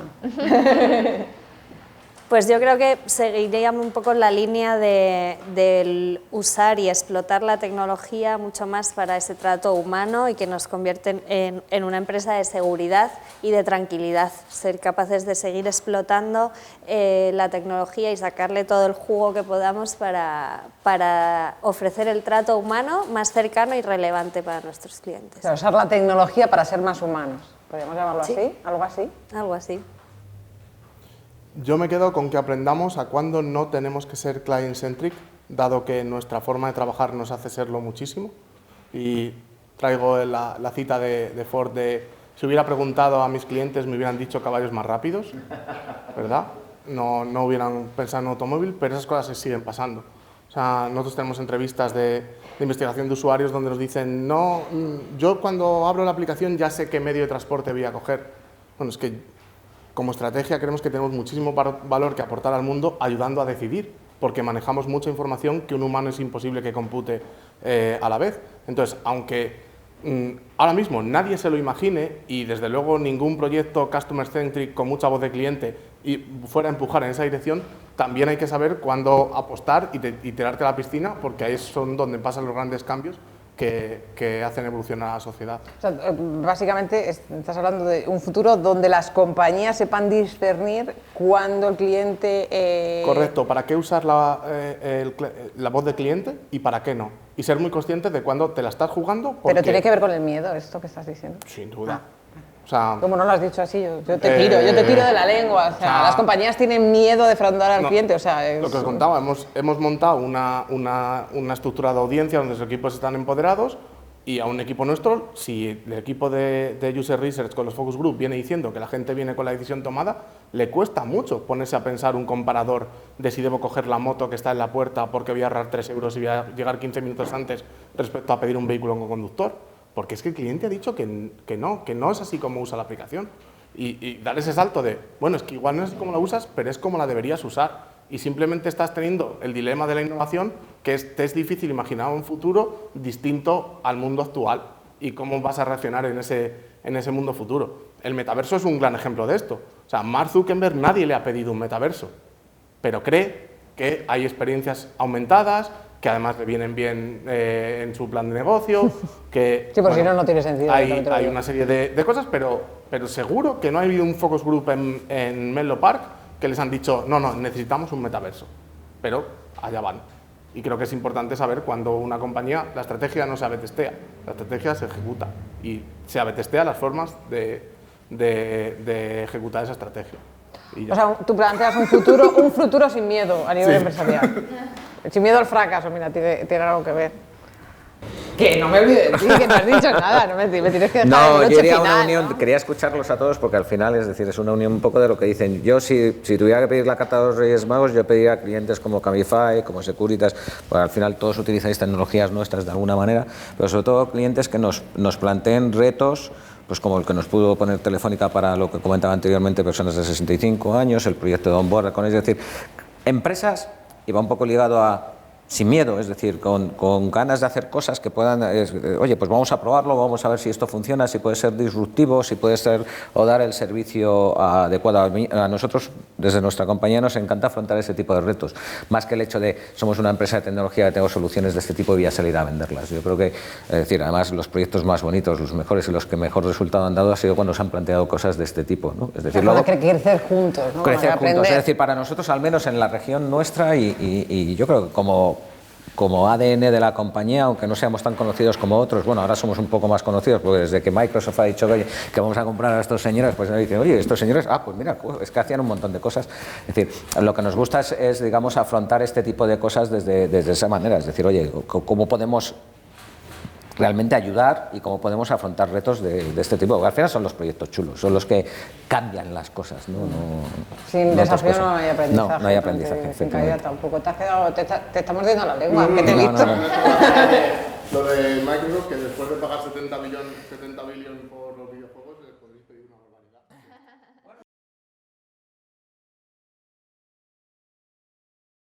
Pues yo creo que seguiríamos un poco la línea del usar y explotar la tecnología mucho más para ese trato humano y que nos convierte en una empresa de seguridad y de tranquilidad. Ser capaces de seguir explotando la tecnología y sacarle todo el jugo que podamos para ofrecer el trato humano más cercano y relevante para nuestros clientes. O sea, usar la tecnología para ser más humanos. ¿Podríamos llamarlo así? ¿Algo así? Algo así. Yo me quedo con que aprendamos a cuándo no tenemos que ser client-centric, dado que nuestra forma de trabajar nos hace serlo muchísimo. Y traigo la cita de Ford de: si hubiera preguntado a mis clientes me hubieran dicho caballos más rápidos, ¿verdad? No hubieran pensado en automóvil, pero esas cosas se siguen pasando. O sea, nosotros tenemos entrevistas de investigación de usuarios donde nos dicen: no, yo cuando abro la aplicación ya sé qué medio de transporte voy a coger. Bueno, es que como estrategia creemos que tenemos muchísimo valor que aportar al mundo ayudando a decidir, porque manejamos mucha información que un humano es imposible que compute a la vez. Entonces, aunque ahora mismo nadie se lo imagine y desde luego ningún proyecto customer centric con mucha voz de cliente y fuera a empujar en esa dirección, también hay que saber cuándo apostar y tirarte a la piscina, porque ahí son donde pasan los grandes cambios que hacen evolucionar a la sociedad. O sea, básicamente estás hablando de un futuro donde las compañías sepan discernir cuándo el cliente... Correcto, para qué usar la voz de cliente y para qué no. Y ser muy consciente de cuándo te la estás jugando. Pero tiene que ver con el miedo, esto que estás diciendo. Sin duda. O sea, como no lo has dicho así, yo te tiro de la lengua. O sea, las compañías tienen miedo de defraudar al cliente. O sea, lo que os contaba, hemos montado una estructura de audiencia donde los equipos están empoderados, y a un equipo nuestro, si el equipo de User Research con los Focus Group viene diciendo que la gente viene con la decisión tomada, le cuesta mucho ponerse a pensar un comparador de si debo coger la moto que está en la puerta porque voy a ahorrar 3 euros y voy a llegar 15 minutos antes respecto a pedir un vehículo con conductor. Porque es que el cliente ha dicho que no es así como usa la aplicación. Y dar ese salto de, bueno, es que igual no es como la usas, pero es como la deberías usar. Y simplemente estás teniendo el dilema de la innovación, que te es difícil imaginar un futuro distinto al mundo actual. Y cómo vas a reaccionar en ese mundo futuro. El metaverso es un gran ejemplo de esto. O sea, Mark Zuckerberg nadie le ha pedido un metaverso, pero cree que hay experiencias aumentadas, que además le vienen bien en su plan de negocio, que sí, porque si no tiene sentido. Hay una serie de cosas, pero seguro que no ha habido un focus group en Menlo Park que les han dicho, no, necesitamos un metaverso, pero allá van. Y creo que es importante saber cuando una compañía, la estrategia no se A/B-testea, la estrategia se ejecuta y se A/B-testea las formas de ejecutar esa estrategia. O sea, tú planteas un futuro sin miedo a nivel empresarial. Sin miedo al fracaso, mira, tiene algo que ver. Que no me olvides de ti, que no has dicho nada, me tienes que dejar no, el yo quería final, una unión, ¿no? Quería escucharlos a todos porque al final, es decir, es una unión un poco de lo que dicen. Yo si tuviera que pedir la carta de los Reyes Magos, yo pediría a clientes como Cabify, como Securitas, porque al final todos utilizáis tecnologías nuestras de alguna manera, pero sobre todo clientes que nos planteen retos, pues como el que nos pudo poner Telefónica para lo que comentaba anteriormente, personas de 65 años, el proyecto de Onboard, es decir, empresas, y va un poco ligado a sin miedo, es decir, con ganas de hacer cosas que puedan, oye, pues vamos a probarlo, vamos a ver si esto funciona, si puede ser disruptivo, si puede ser o dar el servicio adecuado. A nosotros, desde nuestra compañía, nos encanta afrontar ese tipo de retos, más que el hecho de somos una empresa de tecnología que tengo soluciones de este tipo y voy a salir a venderlas. Yo creo que, es decir, además los proyectos más bonitos, los mejores y los que mejor resultado han dado ha sido cuando se han planteado cosas de este tipo, ¿no? Es decir, luego crecer juntos, ¿no? Crecer juntos, es decir, para nosotros, al menos en la región nuestra, y yo creo que como ADN de la compañía, aunque no seamos tan conocidos como otros, bueno, ahora somos un poco más conocidos, porque desde que Microsoft ha dicho que vamos a comprar a estos señores, pues dicen, oye, estos señores, pues mira, es que hacían un montón de cosas. Es decir, lo que nos gusta es digamos, afrontar este tipo de cosas desde esa manera, es decir, oye, ¿cómo podemos realmente ayudar y cómo podemos afrontar retos de este tipo? Porque al final son los proyectos chulos, son los que cambian las cosas, ¿no? Sin desafío no hay aprendizaje. No hay aprendizaje. Sin caída tampoco. Te estamos diciendo la lengua, que te he visto. Lo de Microsoft, que después de pagar 70 billones por los